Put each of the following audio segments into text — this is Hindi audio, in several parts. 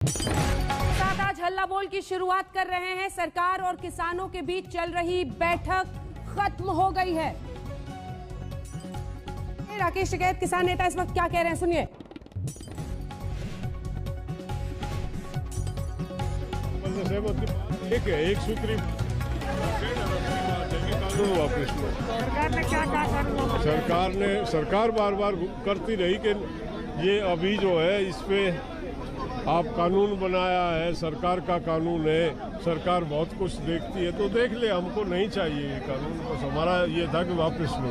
साथ आज हल्ला बोल की शुरुआत कर रहे हैं। सरकार और किसानों के बीच चल रही बैठक खत्म हो गई है। राकेश टिकैत किसान नेता इस वक्त क्या कह रहे हैं, सुनिए। एक है, एक सूत्री वापस सरकार ने क्या कहा? सरकार बार बार करती रही कि ये अभी जो है इस पे आप कानून बनाया है, सरकार का कानून है, सरकार बहुत कुछ देखती है तो देख ले, हमको नहीं चाहिए ये कानून। बस हमारा ये था कि वापस लो।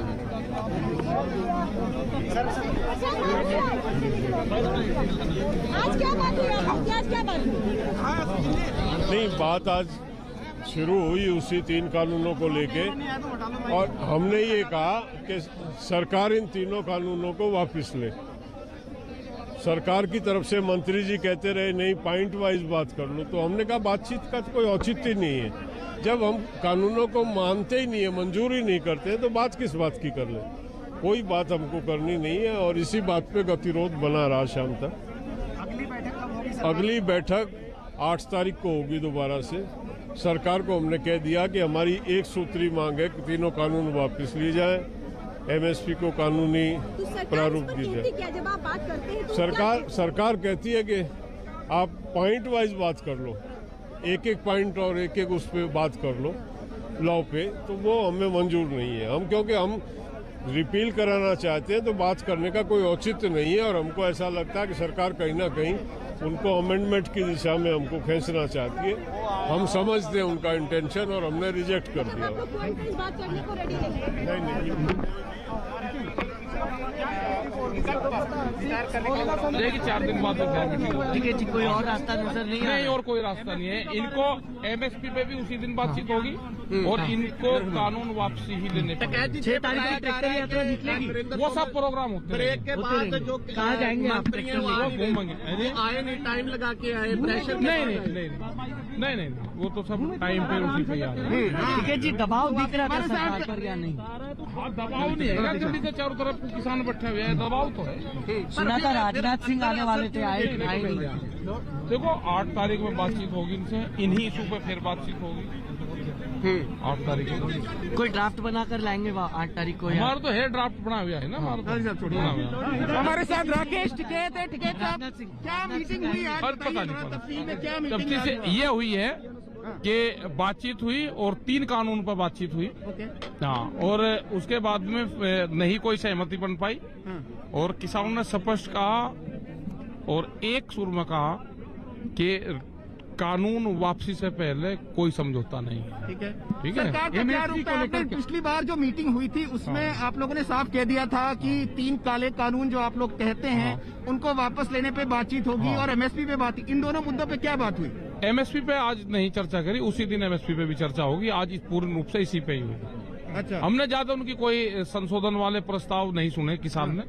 आज क्या बात हुई? नहीं, बात आज शुरू हुई उसी 3 कानूनों को लेके, और हमने ये कहा कि सरकार इन 3 कानूनों को वापस ले। सरकार की तरफ से मंत्री जी कहते रहे नहीं पॉइंट वाइज बात कर लो, तो हमने कहा बातचीत का तो कोई औचित्य नहीं है। जब हम कानूनों को मानते ही नहीं है, मंजूर ही नहीं करते तो बात किस बात की कर ले? कोई बात हमको करनी नहीं है और इसी बात पे गतिरोध बना रहा शाम तक। अगली बैठक 8 तारीख को होगी दोबारा से। सरकार को हमने कह दिया कि हमारी एक सूत्री मांग है कि 3 कानून वापस लिए जाए, MSP को कानूनी प्रारूप दी जाए। जब आप बात करते हैं तो सरकार कहती है कि आप पॉइंट वाइज बात कर लो, एक एक पॉइंट और एक एक उस पर बात कर लो लॉ पे, तो वो हमें मंजूर नहीं है। हम क्योंकि हम रिपील कराना चाहते हैं तो बात करने का कोई औचित्य नहीं है, और हमको ऐसा लगता है कि सरकार कहीं ना कहीं उनको अमेंडमेंट की दिशा में हमको खींचना चाहती है। हम समझते हैं उनका इंटेंशन और हमने रिजेक्ट कर दिया। बात करने को रेडी नहीं। देखिए 4 दिन बाद ठीक है, कोई और रास्ता नजर नहीं और कोई रास्ता नहीं है। इनको MSP पे भी उसी दिन बातचीत होगी और इनको कानून वापसी ही लेने पड़ेगी। 6 तारीख को ट्रैक्टर यात्रा निकलेगी, वो सब प्रोग्राम होते हैं। ब्रेक के बाद जो कहाँ जाएंगे आप? वो घूमेंगे, आए नहीं, टाइम लगा के आए, प्रेशर नहीं, वो तो सब टाइम पे उसी पे आ रहे। ठीक है जी, दबाव दिख रहा था सरकार पर या नहीं? दबाव नहीं है, जल्दी से चारों तरफ किसान बैठे हुए हैं, दबाव तो है। सुना था राजनाथ सिंह आने वाले थे, आए नहीं। देखो 8 तारीख में बातचीत होगी इनसे, इन्हीं इशू पे फिर बातचीत होगी 8 तारीख को। कोई ड्राफ्ट बनाकर लाएंगे 8 तारीख को? हमारा तो है ड्राफ्ट बना हुआ है ना, हमारे साथ राकेश टिकैत है। टिकैत साहब, क्या मीटिंग हुई आज? पता नहीं, तफसील में क्या मीटिंग तफसील से ये हुई है कि बातचीत हुई और 3 कानून पर बातचीत हुई। हाँ, और उसके बाद में नहीं कोई सहमति बन पाई और किसानों ने स्पष्ट कहा और एक सुर में कहा कि कानून वापसी से पहले कोई समझौता नहीं है। ठीक है। सरकार का क्या रुख था? आपने पिछली बार जो मीटिंग हुई थी उसमें आप लोगों ने साफ कह दिया था कि 3 काले कानून जो आप लोग कहते हैं उनको वापस लेने पे बातचीत होगी और MSP पे बात। इन दोनों मुद्दों पे क्या बात हुई? MSP पे आज नहीं चर्चा करी, उसी दिन MSP पे भी चर्चा होगी। आज पूर्ण रूप से इसी पे ही होगी। अच्छा, हमने ज्यादा उनकी कोई संशोधन वाले प्रस्ताव नहीं सुने किसान ने,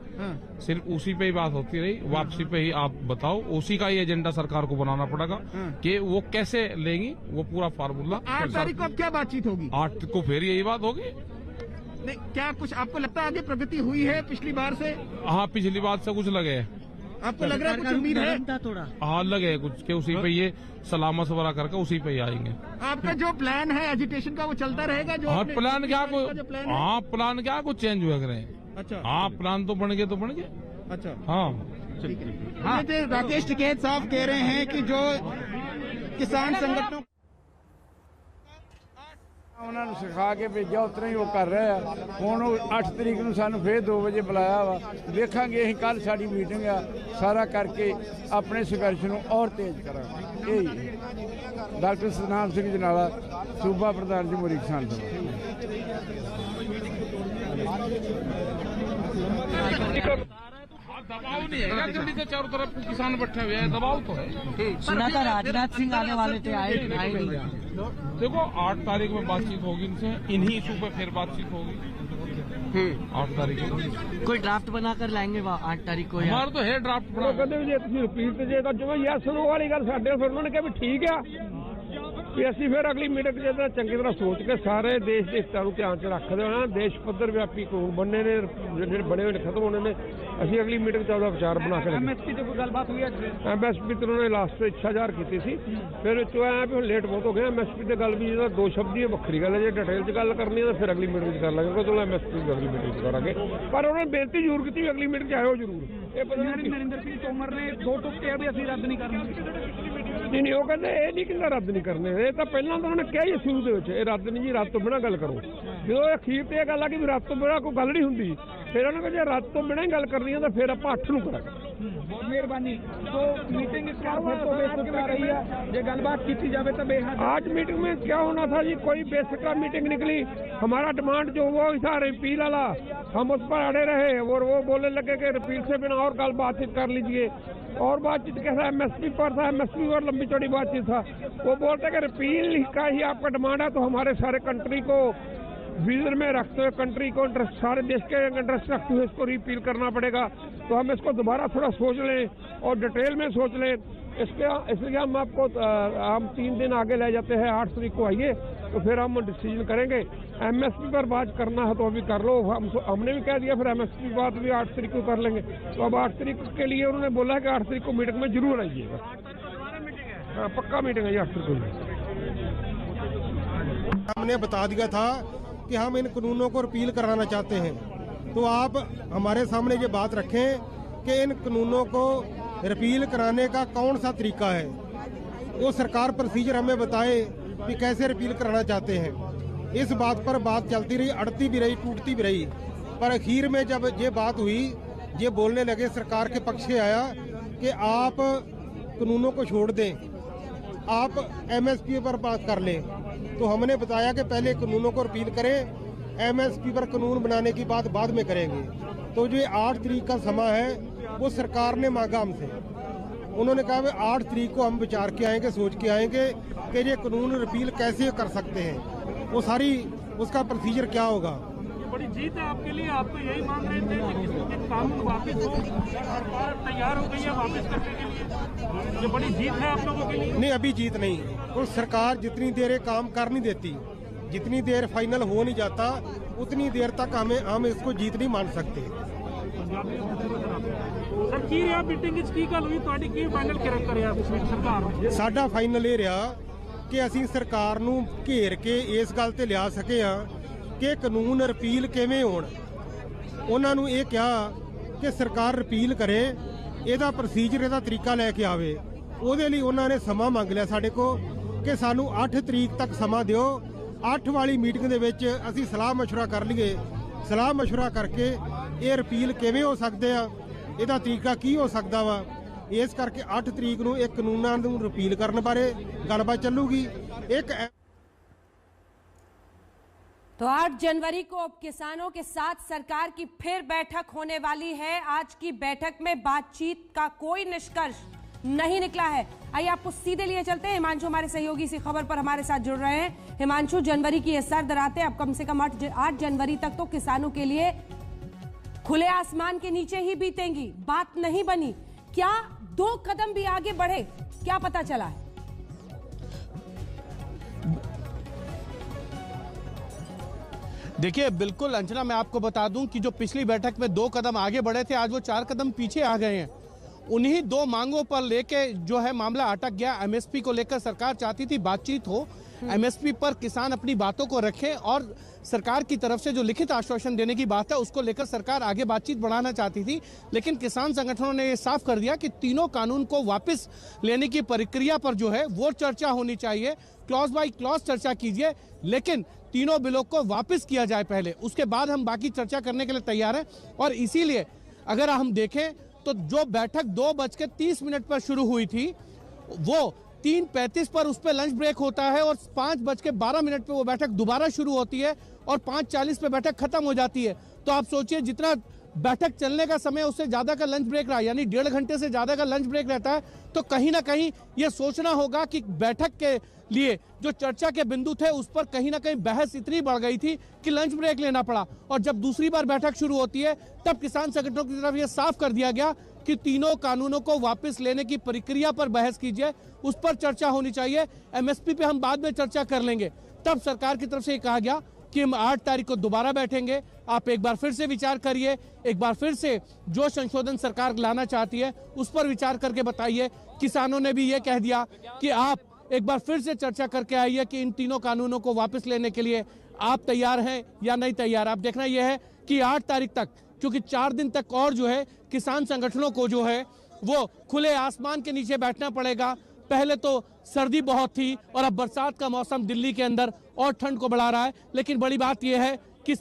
सिर्फ उसी पे ही बात होती रही। वापसी पे ही आप बताओ, उसी का ही एजेंडा सरकार को बनाना पड़ेगा कि वो कैसे लेंगी, वो पूरा फार्मूला। 8 तारीख को अब क्या बातचीत होगी? 8 को फिर यही बात होगी। नहीं, क्या कुछ आपको लगता है आगे प्रगति हुई है पिछली बार से? हाँ, पिछली बार से कुछ लगे है। आपको लग रहा है कुछ उम्मीद है? थोड़ा हाँ, लगे कुछ के उसी पे ये सलाह मशवरा करके उसी पे ही आएंगे। आपका जो प्लान है एजुटेशन का वो चलता रहेगा? जो प्लान क्या कोई, हाँ प्लान क्या कुछ चेंज हुआ करे। अच्छा, हाँ, प्लान तो बन गए तो बन गए। अच्छा, हाँ, ठीक है। हाँ, राकेश टिकैत साहब कह रहे हैं कि जो किसान संगठनों ਉਹਨਾਂ ਨੂੰ ਸਿਖਾ ਕੇ ਭੇਜਿਆ ਉਤਰਾ ਹੀ ਉਹ ਕਰ ਰਹੇ ਆ। ਹੁਣ 8 ਤਰੀਕ ਨੂੰ ਸਾਨੂੰ ਫੇਰ 2 ਵਜੇ ਬੁਲਾਇਆ ਵਾ। ਵੇਖਾਂਗੇ ਅਸੀਂ ਕੱਲ ਸਾਡੀ ਮੀਟਿੰਗ ਆ, ਸਾਰਾ ਕਰਕੇ ਆਪਣੇ ਸੰਘਰਸ਼ ਨੂੰ ਔਰ ਤੇਜ਼ ਕਰਾਂਗੇ। ਇਹ ਡਾਕਟਰ ਸਤਨਾਮ ਸਿੰਘ ਜਨਾਲਾ, ਸੂਬਾ ਪ੍ਰਧਾਨ ਜਮਹੂਰੀ ਕਿਸਾਨ ਸਭਾ। दबाव नहीं है, जल्दी से चारों तरफ किसान बैठे हुए हैं, दबाव तो है। सुना था राजनाथ सिंह आने वाले थे, आए नहीं। देखो 8 तारीख में बातचीत होगी इनसे, इन्हीं इशू पे फिर बातचीत होगी 8 तारीख को। कोई ड्राफ्ट बनाकर लाएंगे 8 तारीख को? हमारा तो है ड्राफ्ट बना। ਕਹਿੰਦੇ ਜੇ ਤੁਸੀਂ ਰਿਪੀਟ ਜੇ ਤਾਂ ਜਿਵੇਂ ਯੈਸ ਨੋ ਵਾਲੀ ਗੱਲ ਸਾਡੇ ਫਿਰ ਉਹਨਾਂ ਨੇ ਕਿਹਾ ਵੀ ਠੀਕ ਆ। ਵੀ ਅਸੀਂ ਫਿਰ ਅਗਲੀ ਮੀਟਿੰਗ ਜਿਹੜਾ ਚੰਗੀ ਤਰ੍ਹਾਂ ਸੋਚ ਕੇ ਸਾਰੇ ਦੇਸ਼ ਦੇ ਹਿੱਤਾਂ ਨੂੰ ਧਿਆਨ 'ਚ ਰੱਖਦੇ ਹੋਏ ਦੇਸ਼ ਪੱਧਰ ਵਿਆਪੀ ਕਾਨੂੰਨ ਬਣਨੇ ਨੇ, ਜਿਹੜੇ ਬਣੇ ਹੋਏ ਨੇ ਖਤਮ ਹੋਣੇ ਨੇ, ਅਸੀਂ ਅਗਲੀ ਮੀਟਿੰਗ 'ਚ ਉਹਦਾ ਵਿਚਾਰ ਬਣਾ ਕੇ एमएसपी ਤੇ ਕੋਈ ਗੱਲਬਾਤ ਹੋਈ ਅੱਜ? ਐਮਐਸਪੀ ਤੇ ਉਹਨਾਂ ਨੇ ਲਾਸਟ ਤੇ ਇੱਛਾ ਜ਼ਾਹਰ ਕੀਤੀ ਸੀ, ਫਿਰ ਵਿੱਚੋਂ ਆਇਆ ਵੀ ਹੁਣ ਲੇਟ ਬਹੁਤ ਹੋ ਗਿਆ। ਐਮਐਸਪੀ ਤੇ ਗੱਲ ਵੀ ਜਿਹੜਾ ਦੋ ਸ਼ਬਦ ਹੀ ਵੱਖਰੀ ਗੱਲ ਹੈ, ਜੇ ਡਿਟੇਲ 'ਚ ਗੱਲ ਕਰਨੀ ਹੈ ਤਾਂ ਫਿਰ ਅਗਲੀ ਮੀਟਿੰਗ 'ਚ ਕਰ ਲਾਂਗੇ, ਕਿਉਂਕਿ ਐਮਐਸਪੀ ਦੀ ਅਗਲੀ ਮੀਟਿੰਗ 'ਚ ਕਰਾਂਗੇ। ਪਰ ਉਹਨਾਂ ਨੇ ਬੇਨਤੀ ਜ਼ਰੂਰ ਕੀਤੀ ਵੀ ਅਗਲੀ ਮੀਟਿੰਗ 'ਚ ਆਇਓ ਜ਼ਰੂਰ। ਇਹ ਪਤਾ ਨਹੀਂ ਨਰਿੰਦਰ ਸਿੰਘ ਤੋਮਰ ਨੇ ਦੋ ਟੁੱਕ ਕਿਹਾ ਵੀ ਅਸੀਂ ਰੱਦ ਨਹੀਂ ਕਰਨਾ। ਨਹੀਂ ਉਹ ਕਹਿੰਦੇ ਇਹ ਨਹੀਂ ਕਹਿੰਦਾ ਰੱਦ ਨਹੀਂ ਕਰਨੇ, ਇਹ ਤਾਂ ਪਹਿਲਾਂ ਤਾਂ ਉਹਨਾਂ ਨੇ ਕਿਹਾ ਹੀ ਸ਼ੁਰੂ ਦੇ ਵਿੱਚ ਇਹ ਰੱਦ ਨਹੀਂ ਜੀ, ਰੱਦ ਤੋਂ ਬਿਨਾਂ ਗੱਲ ਕਰੋ। ਜਦੋਂ ਅਖੀਰ ਤੇ ਇਹ ਗੱਲ ਆ ਕਿ ਵੀ ਰੱਦ ਤੋਂ ਬਿਨਾਂ ਕੋਈ ਗੱਲ ਨਹੀਂ ਹੁੰਦੀ, ਫਿਰ ਉਹਨਾਂ ਕਹਿੰਦੇ ਜੇ ਰੱਦ ਤੋਂ ਬਿਨਾਂ ਹੀ ਗੱਲ ਕਰਨੀ ਹੈ ਤਾਂ ਫਿਰ ਆਪਾਂ 8 ਨੂੰ ਕਰਾਂਗੇ। बहुत मेहरबानी। तो मीटिंग इस बार फिर तो बेसिक आ रही है, ये गलबात की जाए तो बेहद। आज मीटिंग में क्या होना था जी, कोई बेसिक मीटिंग निकली, हमारा डिमांड जो वो था रिपील वाला, हम उस पर अड़े रहे और वो बोलने लगे कि रिपील से बिना और कल बातचीत कर लीजिए। और बातचीत कैसा एमएसपी पर था, एमएसपी पर लंबी चौड़ी बातचीत था। वो बोलते कि रिपील का ही आपका डिमांड है, तो हमारे सारे कंट्री को विजन में रखते हुए, कंट्री को इंटरेस्ट, सारे देश के इंटरेस्ट रखते हुए इसको रिपील करना पड़ेगा। तो हम इसको दोबारा थोड़ा सोच लें और डिटेल में सोच लें। इसलिए हम आपको हम 3 दिन आगे ले जाते हैं, 8 तारीख को आइए तो फिर हम डिसीजन करेंगे। एमएसपी पर बात करना है तो अभी कर लो, हमने भी कह दिया, फिर एमएसपी की बात भी 8 तारीख को कर लेंगे। तो अब 8 तारीख के लिए उन्होंने बोला है कि 8 तारीख को मीटिंग में जरूर आइएगा। हाँ पक्का मीटिंग है जी 8 तारीख को। हमने बता दिया था कि हम इन कानूनों को रिपील कराना चाहते हैं, तो आप हमारे सामने ये बात रखें कि इन कानूनों को रिपील कराने का कौन सा तरीका है। वो सरकार प्रोसीजर हमें बताए कि कैसे रिपील कराना चाहते हैं। इस बात पर बात चलती रही, अड़ती भी रही, टूटती भी रही, पर आखिर में जब ये बात हुई, ये बोलने लगे, सरकार के पक्ष से आया कि आप कानूनों को छोड़ दें, आप एमएसपी पर बात कर लें। तो हमने बताया कि पहले कानूनों को रिपील करें, एमएसपी पर कानून बनाने की बात बाद में करेंगे। तो जो 8 तारीख का समय है वो सरकार ने मांगा हमसे, उन्होंने कहा कि 8 तारीख को हम विचार के आएंगे, सोच के आएंगे कि ये कानून रिपील कैसे कर सकते हैं, वो सारी उसका प्रोसीजर क्या होगा। बड़ी जीत है आपके लिए, आप तो यही मांग रहे थे कि कानून वापस हो, सरकार तैयार हो गई है वापस करने के लिए, ये बड़ी जीत है आप लोगों के लिए। नहीं अभी जीत नहीं, तो सरकार जितनी देर ये काम कर नहीं देती, जितनी देर फाइनल हो नहीं जाता, उतनी देर तक हम इसको जीत नहीं मान सकते। सर की रहा मीटिंग की गल हुई, ਤੁਹਾਡੀ ਕੀ ਫਾਈਨਲ ਕਰਿਆ ਸਰਕਾਰ ਨੇ? ਸਾਡਾ ਫਾਈਨਲ ਇਹ ਰਿਹਾ ਕਿ ਅਸੀਂ ਸਰਕਾਰ ਨੂੰ ਘੇਰ ਕੇ ਇਸ ਗੱਲ ਤੇ ਲਿਆ ਸਕੇ ਆ ਕਿ ਕਾਨੂੰਨ ਰਿਪੀਲ ਕਿਵੇਂ ਹੋਣ। ਉਹਨਾਂ ਨੂੰ ਇਹ ਕਿਹਾ ਕਿ ਸਰਕਾਰ ਰਿਪੀਲ ਕਰੇ, ਇਹਦਾ ਪ੍ਰੋਸੀਜਰ, ਇਹਦਾ ਤਰੀਕਾ ਲੈ ਕੇ ਆਵੇ। ਉਹਦੇ ਲਈ ਉਹਨਾਂ ਨੇ ਸਮਾਂ ਮੰਗ ਲਿਆ ਸਾਡੇ ਕੋਲ ਕਿ ਸਾਨੂੰ 8 ਤਰੀਕ ਤੱਕ ਸਮਾਂ ਦਿਓ। 8 ਵਾਲੀ ਮੀਟਿੰਗ ਦੇ ਵਿੱਚ ਅਸੀਂ ਸਲਾਹ ਮਸ਼ਵਰਾ ਕਰ ਲਈਏ, ਸਲਾਹ ਮਸ਼ਵਰਾ ਕਰਕੇ ਇਹ ਰਿਪੀਲ ਕਿਵੇਂ ਹੋ ਸਕਦੇ ਆ, ਇਹਦਾ ਤਰੀਕਾ ਕੀ ਹੋ ਸਕਦਾ ਵਾ। ਇਸ ਕਰਕੇ 8 ਤਰੀਕ ਨੂੰ ਇਹ ਕਾਨੂੰਨਾਂ ਨੂੰ ਰਿਪੀਲ ਕਰਨ ਬਾਰੇ ਗੱਲਬਾਤ ਚੱਲੂਗੀ। ਇੱਕ तो 8 जनवरी को अब किसानों के साथ सरकार की फिर बैठक होने वाली है। आज की बैठक में बातचीत का कोई निष्कर्ष नहीं निकला है। आइए आपको सीधे लिए चलते हैं, हिमांशु हमारे सहयोगी इसी खबर पर हमारे साथ जुड़ रहे हैं। हिमांशु, जनवरी की ये सर्द रातें अब कम से कम 8 जनवरी तक तो किसानों के लिए खुले आसमान के नीचे ही बीतेंगी, बात नहीं बनी। क्या 2 कदम भी आगे बढ़े, क्या पता चला है? देखिए बिल्कुल अंजना, मैं आपको बता दूं कि जो पिछली बैठक में 2 कदम आगे बढ़े थे, आज वो 4 कदम पीछे आ गए हैं। उन्हीं 2 मांगों पर लेके जो है मामला अटक गया। एमएसपी को लेकर सरकार चाहती थी बातचीत हो, एमएसपी पर किसान अपनी बातों को रखें और सरकार की तरफ से जो लिखित आश्वासन देने की बात है उसको लेकर सरकार आगे बातचीत बढ़ाना चाहती थी। लेकिन किसान संगठनों ने ये साफ कर दिया कि तीनों कानून को वापस लेने की प्रक्रिया पर जो है वो चर्चा होनी चाहिए, क्लॉज बाय क्लॉज चर्चा कीजिए, लेकिन तीनों बिलों को वापस किया जाए पहले, उसके बाद हम बाकी चर्चा करने के लिए तैयार हैं। और इसीलिए अगर हम देखें तो जो बैठक 2:30 पर शुरू हुई थी वो 3:35 पर उस पर लंच ब्रेक होता है और 5:12 पे वो बैठक दोबारा शुरू होती है और 5:40 पे बैठक खत्म हो जाती है। तो आप सोचिए जितना बैठक चलने का समय उससे ज्यादा का लंच ब्रेक रहा, यानी 1.5 घंटे से ज्यादा का लंच ब्रेक रहता है। तो कहीं ना कहीं ये सोचना होगा कि बैठक के लिए जो चर्चा के बिंदु थे उस पर कहीं ना कहीं बहस इतनी बढ़ गई थी कि लंच ब्रेक लेना पड़ा। और जब दूसरी बार बैठक शुरू होती है तब किसान संगठनों की तरफ ये साफ कर दिया गया कि तीनों कानूनों को वापस लेने की प्रक्रिया पर बहस कीजिए, उस पर चर्चा होनी चाहिए। एमएसपी पे हम बाद में चर्चा कर लेंगे। तब सरकार की तरफ से कहा गया कि हम 8 तारीख को दोबारा बैठेंगे, आप एक बार फिर से विचार करिए, एक बार फिर से जो संशोधन सरकार लाना चाहती है उस पर विचार करके बताइए। किसानों ने भी ये कह दिया कि आप एक बार फिर से चर्चा करके आइए कि इन तीनों कानूनों को वापस लेने के लिए आप तैयार हैं या नहीं तैयार। आप देखना यह है कि 8 तारीख तक, क्योंकि 4 दिन तक और जो है किसान संगठनों को जो है वो खुले आसमान के नीचे बैठना पड़ेगा। पहले तो सर्दी बहुत थी और अब बरसात का मौसम दिल्ली के अंदर और ठंड को बढ़ा रहा है। लेकिन बड़ी बात यह है कि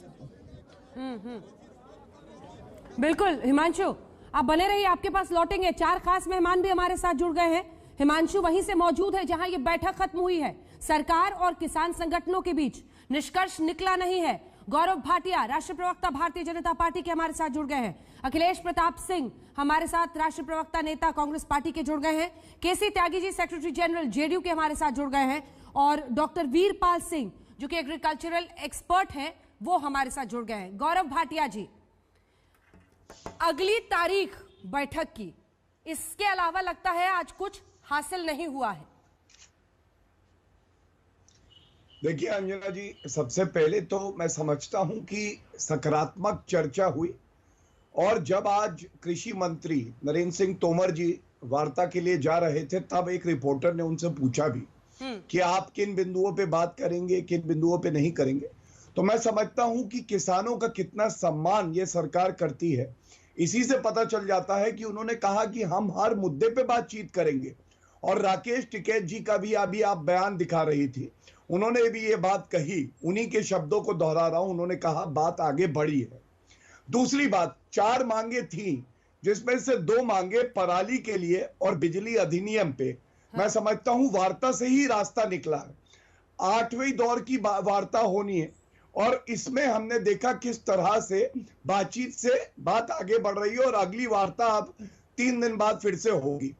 बिल्कुल हिमांशु, आप बने रहिए, आपके पास लौटेंगे। 4 खास मेहमान भी हमारे साथ जुड़ गए हैं। हिमांशु वहीं से मौजूद है जहां ये बैठक खत्म हुई है सरकार और किसान संगठनों के बीच। निष्कर्ष निकला नहीं है। गौरव भाटिया, राष्ट्रीय प्रवक्ता भारतीय जनता पार्टी के हमारे साथ जुड़ गए हैं। अखिलेश प्रताप सिंह हमारे साथ राष्ट्रीय प्रवक्ता नेता कांग्रेस पार्टी के जुड़ गए हैं। केसी Tyagi ji, secretary general JDU के हमारे साथ जुड़ गए हैं। और डॉक्टर वीरपाल सिंह जो कि एग्रीकल्चरल एक्सपर्ट हैं, वो हमारे साथ जुड़ गए हैं। गौरव भाटिया जी, अगली तारीख बैठक की, इसके अलावा लगता है आज कुछ हासिल नहीं हुआ है। देखिए अंजना जी, सबसे पहले तो मैं समझता हूं कि सकारात्मक चर्चा हुई। और जब आज कृषि मंत्री नरेंद्र सिंह तोमर जी वार्ता के लिए जा रहे थे, तब एक रिपोर्टर ने उनसे पूछा भी कि आप किन बिंदुओं पे बात करेंगे, किन बिंदुओं पे नहीं करेंगे। तो मैं समझता हूं कि किसानों का कितना सम्मान ये सरकार करती है, इसी से पता चल जाता है कि उन्होंने कहा कि हम हर मुद्दे पे बातचीत करेंगे। और राकेश टिकैत जी का भी अभी आप बयान दिखा रही थी, उन्होंने भी ये बात कही, उन्हीं के शब्दों को दोहरा रहा हूं, उन्होंने कहा बात आगे बढ़ी है। दूसरी बात, 4 मांगे थी जिसमें से 2 मांगे पराली के लिए और बिजली अधिनियम पे। मैं समझता हूं वार्ता से ही रास्ता निकला है। 8वें दौर की वार्ता होनी है और इसमें हमने देखा किस तरह से बातचीत से बात आगे बढ़ रही है और अगली वार्ता अब 3 दिन बाद फिर से होगी।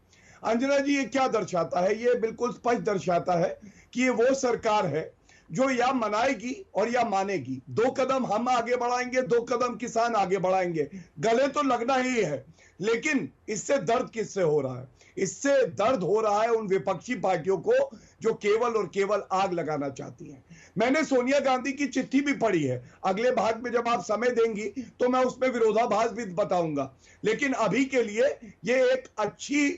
अंजना जी, ये क्या दर्शाता है? ये बिल्कुल स्पष्ट दर्शाता है कि ये वो सरकार है जो या मनाएगी और या मानेगी। 2 कदम हम आगे बढ़ाएंगे, 2 कदम किसान आगे बढ़ाएंगे। गले तो लगना ही है, लेकिन इससे दर्द किससे हो रहा है? इससे दर्द हो रहा है उन विपक्षी पार्टियों को जो केवल और केवल आग लगाना चाहती हैं। मैंने सोनिया गांधी की चिट्ठी भी पढ़ी है, अगले भाग में जब आप समय देंगी तो मैं उसमें विरोधाभास भी बताऊंगा। लेकिन अभी के लिए ये एक अच्छी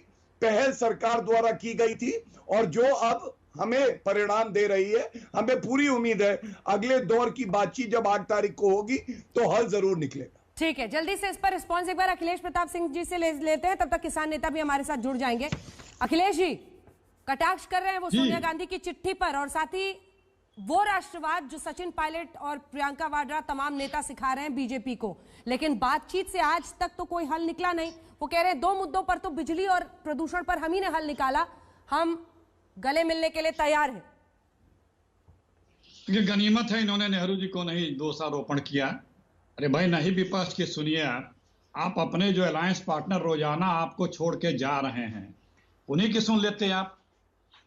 पहल सरकार द्वारा की गई थी और जो अब हमें परिणाम दे रही है। हमें पूरी उम्मीद है अगले दौर की बातचीत जब 8 तारीख को होगी तो हल जरूर निकलेगा। ठीक है, जल्दी से इस पर रिस्पॉन्स एक बार अखिलेश प्रताप सिंह जी से लेते हैं, तब तक किसान नेता भी हमारे साथ जुड़ जाएंगे। अखिलेश जी, कटाक्ष कर रहे हैं वो सोनिया गांधी की चिट्ठी पर और साथ ही वो राष्ट्रवाद जो सचिन पायलट और प्रियंका वाड्रा तमाम नेता सिखा रहे हैं बीजेपी को। लेकिन बातचीत से आज तक तो कोई हल निकला नहीं। वो कह रहे हैं 2 मुद्दों पर तो बिजली और प्रदूषण पर हम ही ने हल निकाला, हम गले मिलने के लिए तैयार हैं। ये गनीमत है इन्होंने नेहरू जी को नहीं दोषारोपण किया। अरे भाई, नहीं विपक्ष की सुनिए, आप अपने जो अलायंस पार्टनर रोजाना आपको छोड़ के जा रहे हैं, उन्हीं की सुन लेते आप।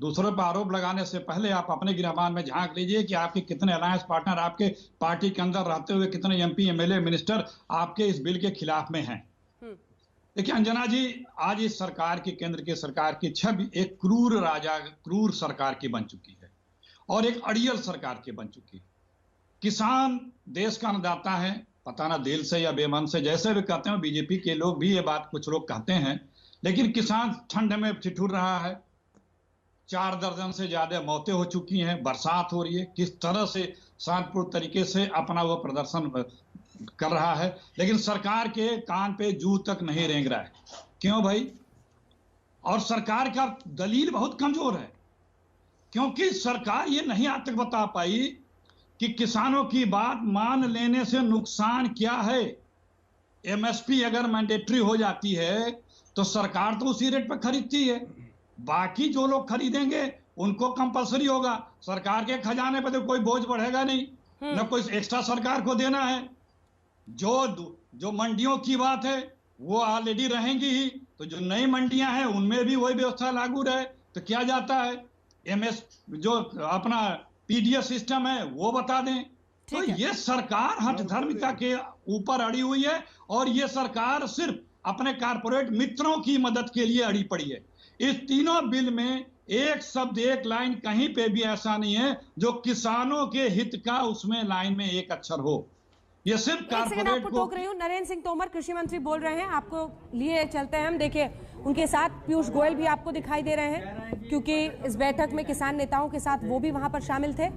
दूसरों पर आरोप लगाने से पहले आप अपने गिरबान में झांक लीजिए कि आपके कितने अलायंस पार्टनर आपके पार्टी के अंदर रहते हुए कितने एमपी एमएलए मिनिस्टर आपके इस बिल के खिलाफ में हैं। देखिए अंजना जी, आज इस सरकार की, केंद्र की सरकार की छवि एक क्रूर सरकार की बन चुकी है और एक अड़ियल सरकार की बन चुकी है। किसान देश का अन्नदाता है, पता ना दिल से या बेमन से, जैसे भी कहते हैं। बीजेपी के लोग भी ये बात कुछ लोग कहते हैं, लेकिन किसान ठंड में ठिठुर रहा है। 4 दर्जन से ज्यादा मौतें हो चुकी हैं, बरसात हो रही है। किस तरह से शांतिपूर्ण तरीके से अपना वो प्रदर्शन कर रहा है, लेकिन सरकार के कान पे जू तक नहीं रेंग रहा है। क्यों भाई? और सरकार का दलील बहुत कमजोर है, क्योंकि सरकार ये नहीं आज तक बता पाई कि किसानों की बात मान लेने से नुकसान क्या है। एमएसपी अगर मैंडेटरी हो जाती है तो सरकार तो उसी रेट पर खरीदती है, बाकी जो लोग खरीदेंगे उनको कंपलसरी होगा। सरकार के खजाने पर तो कोई बोझ बढ़ेगा नहीं, न कोई एक्स्ट्रा सरकार को देना है। जो मंडियों की बात है वो ऑलरेडी रहेंगी ही, तो जो नई मंडियां हैं उनमें भी वही व्यवस्था लागू रहे तो क्या जाता है। एमएस जो अपना पीडीएस सिस्टम है वो बता दें। तो ये सरकार हठधर्मिता के ऊपर अड़ी हुई है और ये सरकार सिर्फ अपने कारपोरेट मित्रों की मदद के लिए अड़ी पड़ी है। इस तीनों बिल में एक शब्द, एक लाइन कहीं पे भी ऐसा नहीं है जो किसानों के हित का उसमें लाइन में एक अक्षर हो। ये सिर्फ कारपोरेट आपको टोक रही हूँ। नरेंद्र सिंह तोमर कृषि मंत्री बोल रहे हैं, आपको लिए चलते हैं हम। देखिए, उनके साथ पीयूष गोयल भी आपको दिखाई दे रहे हैं, क्योंकि इस बैठक में किसान नेताओं के साथ वो भी वहां पर शामिल थे।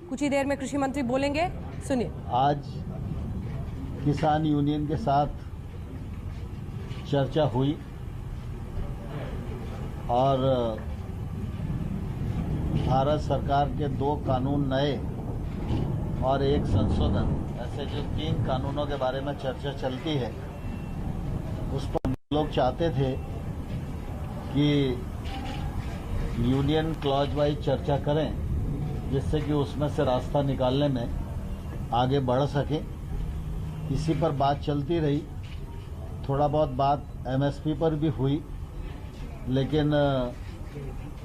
कुछ ही देर में कृषि मंत्री बोलेंगे, सुनिए। आज किसान यूनियन के साथ चर्चा हुई और भारत सरकार के 2 कानून नए और एक संशोधन, ऐसे जो 3 कानूनों के बारे में चर्चा चलती है, उस पर हम लोग चाहते थे कि यूनियन क्लॉज वाइज चर्चा करें, जिससे कि उसमें से रास्ता निकालने में आगे बढ़ सके। इसी पर बात चलती रही। थोड़ा बहुत बात एमएसपी पर भी हुई, लेकिन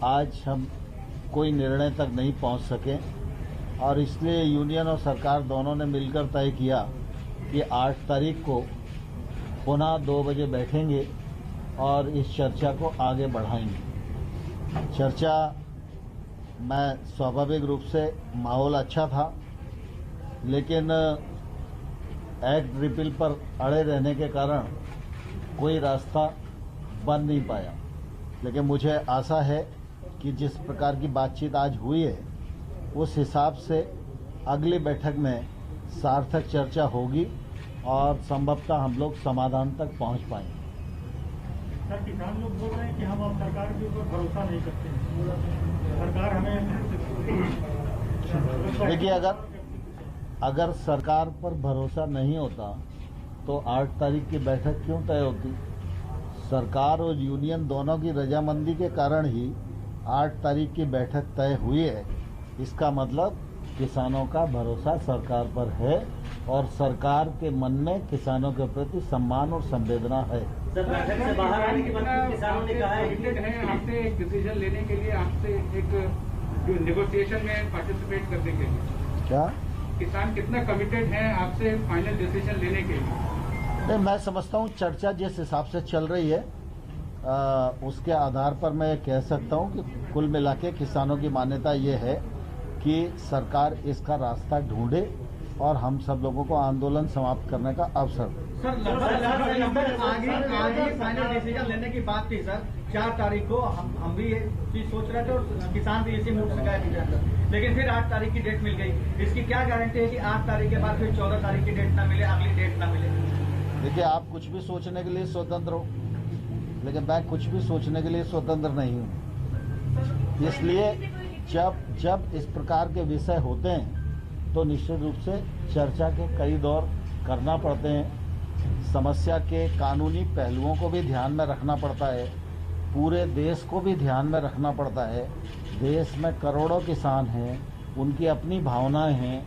आज हम कोई निर्णय तक नहीं पहुंच सके और इसलिए यूनियन और सरकार दोनों ने मिलकर तय किया कि 8 तारीख को पुनः 2 बजे बैठेंगे और इस चर्चा को आगे बढ़ाएंगे। चर्चा में स्वाभाविक रूप से माहौल अच्छा था, लेकिन एक्ट रिपील पर अड़े रहने के कारण कोई रास्ता बन नहीं पाया। लेकिन मुझे आशा है कि जिस प्रकार की बातचीत आज हुई है, उस हिसाब से अगली बैठक में सार्थक चर्चा होगी और संभवतः हम लोग समाधान तक पहुंच पाएंगे। सर, किसान लोग बोल रहे हैं कि हम अब सरकार के ऊपर भरोसा नहीं करते हैं, सरकार हमें। देखिए, अगर सरकार पर भरोसा नहीं होता तो 8 तारीख की बैठक क्यों तय होती? सरकार और यूनियन दोनों की रजामंदी के कारण ही 8 तारीख की बैठक तय हुई है। इसका मतलब किसानों का भरोसा सरकार पर है और सरकार के मन में किसानों के प्रति सम्मान और संवेदना है। सर, बैठक से बाहर आने के बाद किसानों ने कहा है आपसे एक डिसीजन लेने के लिए, आपसे एक नेगोशिएशन में पार्टिसिपेट करने के लिए। क्या किसान कितना कमिटेड है आपसे फाइनल डिसीजन लेने के लिए? नहीं, मैं समझता हूँ चर्चा जिस हिसाब से चल रही है उसके आधार पर मैं कह सकता हूँ कि कुल मिला के किसानों की मान्यता ये है कि सरकार इसका रास्ता ढूंढे और हम सब लोगों को आंदोलन समाप्त करने का अवसर दे। सर, आगे फाइनल डिसीजन लेने की बात थी सर। 4 तारीख को हम भी ये चीज सोच रहे थे और किसान भी इसी मूड से गए, लेकिन फिर 8 तारीख की डेट मिल गई। इसकी क्या गारंटी है कि 8 तारीख के बाद फिर 14 तारीख की डेट ना मिले, अगली डेट ना मिले? देखिए, आप कुछ भी सोचने के लिए स्वतंत्र हो, लेकिन मैं कुछ भी सोचने के लिए स्वतंत्र नहीं हूँ। इसलिए जब इस प्रकार के विषय होते हैं तो निश्चित रूप से चर्चा के कई दौर करना पड़ते हैं। समस्या के कानूनी पहलुओं को भी ध्यान में रखना पड़ता है, पूरे देश को भी ध्यान में रखना पड़ता है। देश में करोड़ों किसान हैं, उनकी अपनी भावनाएं हैं,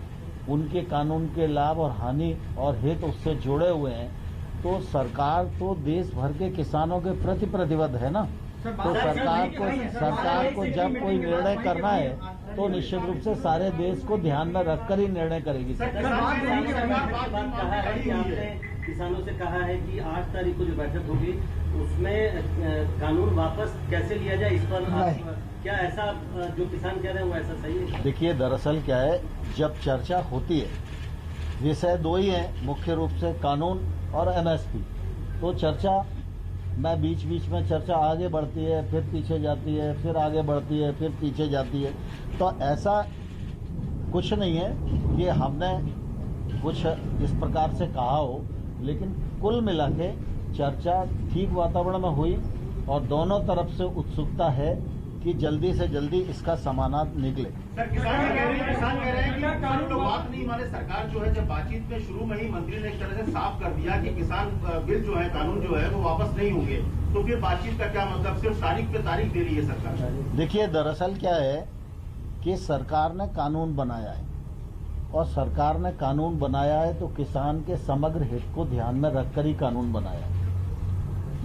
उनके कानून के लाभ और हानि और हित उससे जुड़े हुए हैं। तो सरकार तो देश भर के किसानों के प्रति प्रतिबद्ध है ना। तो सरकार को जब कोई निर्णय करना है तो निश्चित रूप से सारे देश को ध्यान में रखकर ही निर्णय करेगी। किसानों से कहा है कि 8 तारीख को जो बैठक होगी उसमें कानून वापस कैसे लिया जाए, इस पर क्या ऐसा जो किसान कह रहे हैं वो ऐसा सही है? देखिए, दरअसल क्या है, जब चर्चा होती है, विषय 2 ही हैं मुख्य रूप से, कानून और एमएसपी। तो चर्चा में बीच बीच में चर्चा आगे बढ़ती है, फिर पीछे जाती है, फिर आगे बढ़ती है, फिर पीछे जाती है। तो ऐसा कुछ नहीं है कि हमने कुछ इस प्रकार से कहा हो, लेकिन कुल मिला के चर्चा ठीक वातावरण में हुई और दोनों तरफ से उत्सुकता है कि जल्दी से जल्दी इसका समाधान निकले। सर, किसान कह रहे हैं कि कानून बात नहीं माने। सरकार जो है, जब बातचीत में शुरू में ही मंत्री ने एक तरह से साफ कर दिया कि किसान बिल जो है, कानून जो है वो वापस नहीं होंगे, तो फिर बातचीत का क्या मतलब? सिर्फ तारीख पे तारीख दे रही है सरकार। देखिए, दरअसल क्या है कि सरकार ने कानून बनाया है और सरकार ने कानून बनाया है तो किसान के समग्र हित को ध्यान में रखकर ही कानून बनाया है।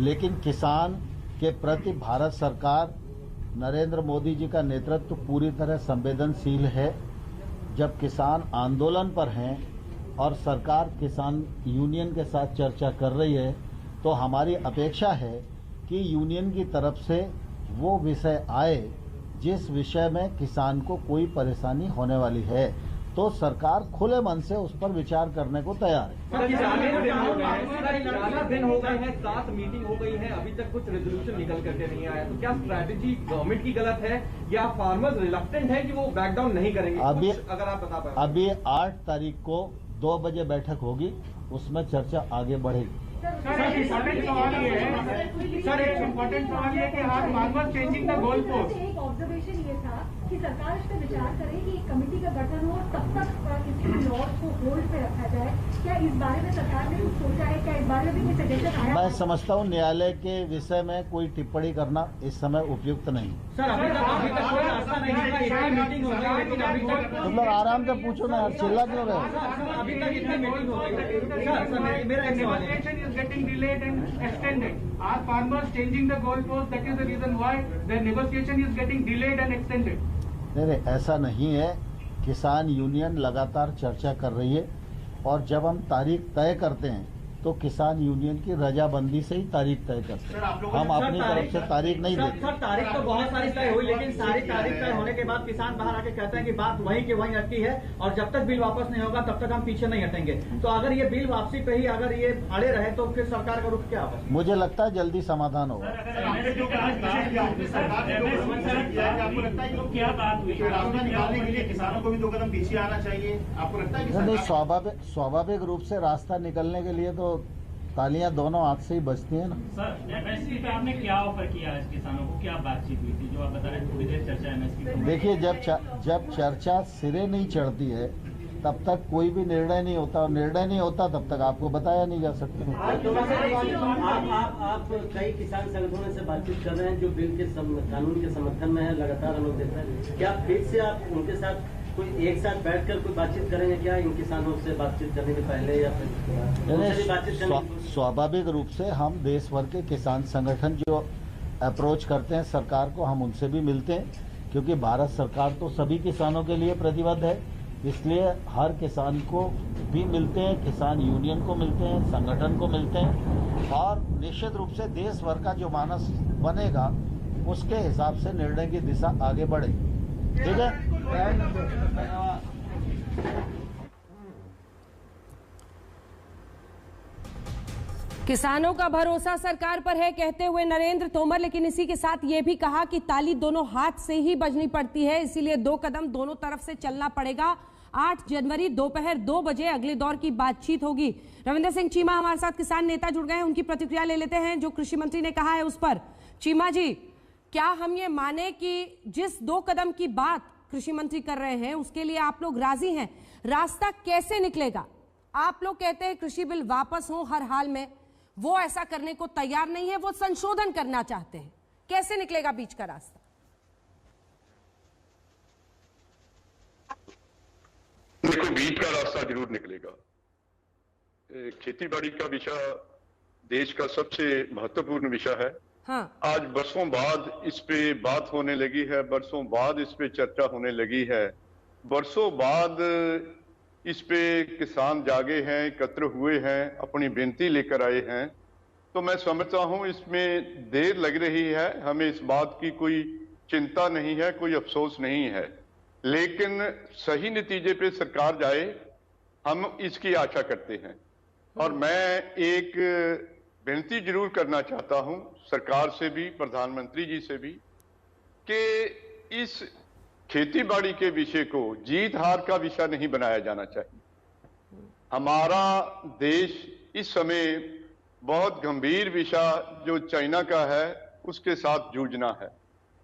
लेकिन किसान के प्रति भारत सरकार, नरेंद्र मोदी जी का नेतृत्व पूरी तरह संवेदनशील है। जब किसान आंदोलन पर हैं और सरकार किसान यूनियन के साथ चर्चा कर रही है तो हमारी अपेक्षा है कि यूनियन की तरफ से वो विषय आए जिस विषय में किसान को कोई परेशानी होने वाली है, तो सरकार खुले मन से उस पर विचार करने को तैयार है। 4 दिन हो गए हैं, 7 मीटिंग हो गई है, अभी तक कुछ रेजोल्यूशन निकल करके नहीं आया, तो क्या स्ट्रैटेजी गवर्नमेंट की गलत है या फार्मर्स रिलक्टेंट है कि वो बैकडाउन नहीं करेंगे? अभी अगर आप बता पाए। अभी 8 तारीख को 2 बजे बैठक होगी, उसमें चर्चा आगे बढ़ेगी। सर एक इम्पोर्टेंट सवाल ये है कि आज farmers changing the goal post. एक ऑब्जर्वेशन ये था कि सरकार इस पर विचार करे कि एक कमेटी का गठन हो, तब तक इस लॉज को होल्ड पे रखा जाए। क्या इस बारे में सरकार ने कुछ सोचा है? क्या इस बारे में भी कोई सजेशन आया? मैं समझता हूँ न्यायालय के विषय में कोई टिप्पणी करना इस समय उपयुक्त नहीं। सर अभी तक कोई रास्ता नहीं है, इतनी मीटिंग हो गई, लेकिन अभी तक तुम लोग आराम से पूछो ना यार, चिल्ला क्यों रहे? अभी तक इतनी मीटिंग हो गई। मेरा एक सवाल है, getting delayed and extended. Are farmers changing the goalpost? That is the reason why the negotiation is getting delayed and extended. नहीं, ऐसा नहीं है। किसान यूनियन लगातार चर्चा कर रही है और जब हम तारीख तय करते हैं तो किसान यूनियन की रजाबंदी से ही तारीख तय करते हैं। हम अपनी तरफ से तारीख नहीं देते। सर तारीख तो बहुत सारी तय हुई, लेकिन सारी तारीख तय होने के बाद किसान बाहर आके कहते हैं कि बात वहीं के वहीं अटकी है और जब तक बिल वापस नहीं होगा तब तक हम पीछे नहीं हटेंगे। तो अगर ये बिल वापसी पे ही अगर ये अड़े रहे तो फिर सरकार का रुख क्या होगा? मुझे लगता है जल्दी समाधान होगा। क्या बात हुई? रास्ता निकालने के लिए किसानों को भी 2 कदम पीछे आना चाहिए, आपको लगता है? नहीं, स्वाभाविक रूप से रास्ता निकलने के लिए तो तालियां दोनों हाथ से ही बजती हैं ना। सर एमएसपी पे आपने क्या ऑफर किया है किसानों को? क्या बातचीत हुई थी जो आप बता रहे हैं थोड़ी देर चर्चा एमएसपी पे? देखिए, जब चर्चा सिरे नहीं चढ़ती है तब तक कोई भी निर्णय नहीं होता, और निर्णय नहीं होता तब तक आपको बताया नहीं जा सकता। आप कई किसान संगठनों से बातचीत कर रहे हैं जो बिल के कानून के समर्थन में है, लगातार अनुरोध देते हैं। क्या फिर से आप उनके साथ कोई एक साथ बैठकर कोई बातचीत करेंगे क्या, इन किसानों से बातचीत करने के पहले या फिर बातचीत? स्वाभाविक रूप से हम देश भर के किसान संगठन जो अप्रोच करते हैं सरकार को, हम उनसे भी मिलते हैं, क्योंकि भारत सरकार तो सभी किसानों के लिए प्रतिबद्ध है। इसलिए हर किसान को भी मिलते हैं, किसान यूनियन को मिलते हैं, संगठन को मिलते हैं, और निश्चित रूप से देश भर का जो मानस बनेगा उसके हिसाब से निर्णय की दिशा आगे बढ़ेगी। ठीक है। किसानों का भरोसा सरकार पर है कहते हुए नरेंद्र तोमर, लेकिन इसी के साथ ये भी कहा कि ताली दोनों हाथ से ही बजनी पड़ती है, इसीलिए 2 कदम दोनों तरफ से चलना पड़ेगा। 8 जनवरी दोपहर 2 बजे अगले दौर की बातचीत होगी। रविंद्र सिंह चीमा हमारे साथ किसान नेता जुड़ गए हैं, उनकी प्रतिक्रिया ले लेते हैं जो कृषि मंत्री ने कहा है उस पर। चीमा जी, क्या हम ये माने कि जिस 2 कदम की बात कृषि मंत्री कर रहे हैं उसके लिए आप लोग राजी हैं? रास्ता कैसे निकलेगा? आप लोग कहते हैं कृषि बिल वापस हो हर हाल में, वो ऐसा करने को तैयार नहीं है, वो संशोधन करना चाहते हैं। कैसे निकलेगा बीच का रास्ता? देखो, बीच का रास्ता जरूर निकलेगा। खेती बाड़ी का विषय देश का सबसे महत्वपूर्ण विषय है। हाँ। आज बरसों बाद इस पे बात होने लगी है, बरसों बाद इस पे चर्चा होने लगी है, बरसों बाद इस पे किसान जागे हैं, एकत्र हुए हैं, अपनी बेनती लेकर आए हैं। तो मैं समझता हूं इसमें देर लग रही है, हमें इस बात की कोई चिंता नहीं है, कोई अफसोस नहीं है, लेकिन सही नतीजे पे सरकार जाए हम इसकी आशा करते हैं। और मैं एक बेनती जरूर करना चाहता हूं सरकार से भी, प्रधानमंत्री जी से भी, कि इस खेती बाड़ी के विषय को जीत हार का विषय नहीं बनाया जाना चाहिए। हमारा देश इस समय बहुत गंभीर विषय जो चाइना का है उसके साथ जूझना है।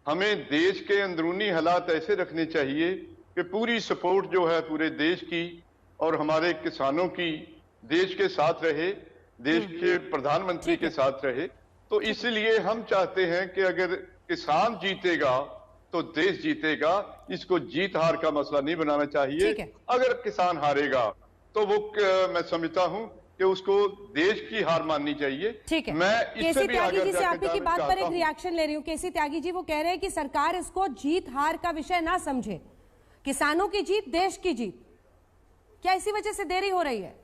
हमें देश के अंदरूनी हालात ऐसे रखने चाहिए कि पूरी सपोर्ट जो है पूरे देश की और हमारे किसानों की देश के साथ रहे, देश के प्रधानमंत्री के साथ रहे। तो इसलिए हम चाहते हैं कि अगर किसान जीतेगा तो देश जीतेगा, इसको जीत हार का मसला नहीं बनाना चाहिए। अगर किसान हारेगा तो वो मैं समझता हूं कि उसको देश की हार माननी चाहिए। ठीक है, मैं केसी त्यागी जी से आप ही की बात पर एक रिएक्शन ले रही हूँ। केसी त्यागी जी वो कह रहे हैं कि सरकार इसको जीत हार का विषय ना समझे, किसानों की जीत देश की जीत। क्या इसी वजह से देरी हो रही है?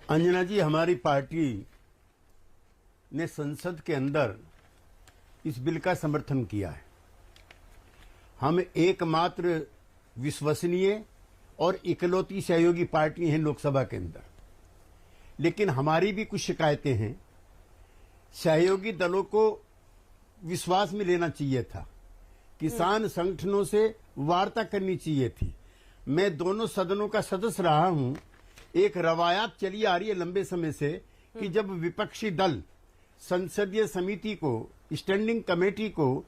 अंजना जी, हमारी पार्टी ने संसद के अंदर इस बिल का समर्थन किया है। हम एकमात्र विश्वसनीय और इकलौती सहयोगी पार्टी हैं लोकसभा के अंदर, लेकिन हमारी भी कुछ शिकायतें हैं। सहयोगी दलों को विश्वास में लेना चाहिए था, किसान संगठनों से वार्ता करनी चाहिए थी। मैं दोनों सदनों का सदस्य रहा हूं। एक रवायत चली आ रही है लंबे समय से कि जब विपक्षी दल संसदीय समिति को, स्टैंडिंग कमेटी को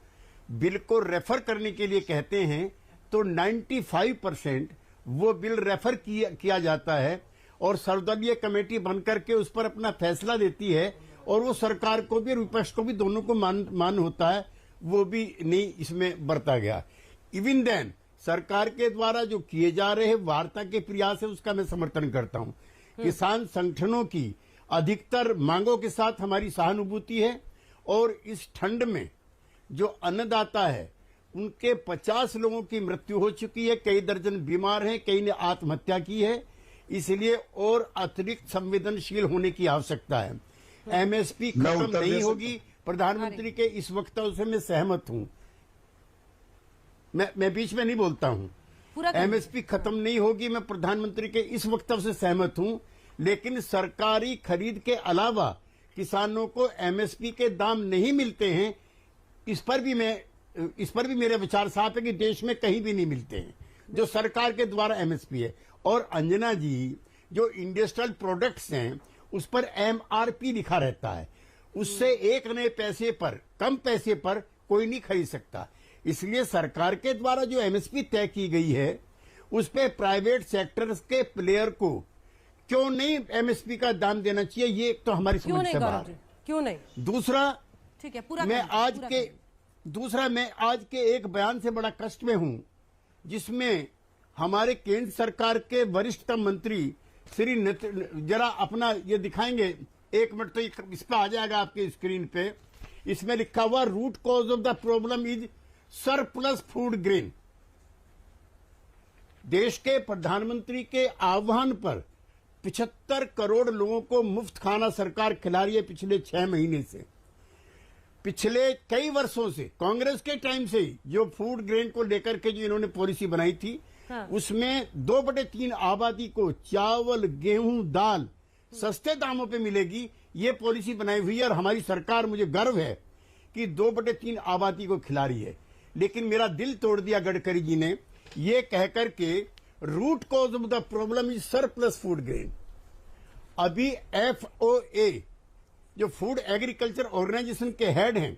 बिल को रेफर करने के लिए कहते हैं तो 95% वो बिल रेफर किया जाता है और सर्वदलीय कमेटी बनकर के उस पर अपना फैसला देती है, और वो सरकार को भी और विपक्ष को भी दोनों को मान होता है, वो भी नहीं इसमें बरता गया। इवन देन सरकार के द्वारा जो किए जा रहे वार्ता के प्रयास है उसका मैं समर्थन करता हूं। किसान संगठनों की अधिकतर मांगों के साथ हमारी सहानुभूति है, और इस ठंड में जो अन्नदाता है उनके 50 लोगों की मृत्यु हो चुकी है, कई दर्जन बीमार हैं, कई ने आत्महत्या की है, इसलिए और अतिरिक्त संवेदनशील होने की आवश्यकता है। एमएसपी खत्म नहीं होगी, प्रधानमंत्री के इस वक्तव्य से मैं सहमत हूं। मैं बीच में नहीं बोलता हूं। एमएसपी खत्म नहीं होगी, मैं प्रधानमंत्री के इस वक्तव्य से सहमत हूं, लेकिन सरकारी खरीद के अलावा किसानों को एमएसपी के दाम नहीं मिलते हैं, इस पर भी मेरे विचार साफ है कि देश में कहीं भी नहीं मिलते हैं जो सरकार के द्वारा एमएसपी है। और अंजना जी, जो इंडस्ट्रियल प्रोडक्ट्स हैं उस पर एमआरपी लिखा रहता है, उससे एक नए पैसे पर, कम पैसे पर कोई नहीं खरीद सकता। इसलिए सरकार के द्वारा जो एमएसपी तय की गई है उस पे प्राइवेट सेक्टर्स के प्लेयर को क्यों नहीं एमएसपी का दाम देना चाहिए, ये एक तो हमारी समझ से बाहर है। क्यों नहीं? दूसरा, ठीक है, पूरा मैं आज के एक बयान से बड़ा कष्ट में हूं, जिसमें हमारे केंद्र सरकार के वरिष्ठतम मंत्री श्री जरा अपना ये दिखाएंगे, एक मिनट, तो इस पे आ जाएगा आपके स्क्रीन पे। इसमें लिखा हुआ root cause of the problem is surplus food grain. देश के प्रधानमंत्री के आह्वान पर 75 करोड़ लोगों को मुफ्त खाना सरकार खिला रही है पिछले 6 महीने से। पिछले कई वर्षों से, कांग्रेस के टाइम से ही जो फूड ग्रेन को लेकर के जो इन्होंने पॉलिसी बनाई थी, उसमें 2/3 आबादी को चावल, गेहूं, दाल सस्ते दामों पे मिलेगी, ये पॉलिसी बनाई हुई है। और हमारी सरकार, मुझे गर्व है कि 2/3 आबादी को खिला रही है। लेकिन मेरा दिल तोड़ दिया गडकरी जी ने ये कहकर के root cause of the problem is surplus food grain. अभी FOA जो फूड एग्रीकल्चर ऑर्गेनाइजेशन के हेड हैं,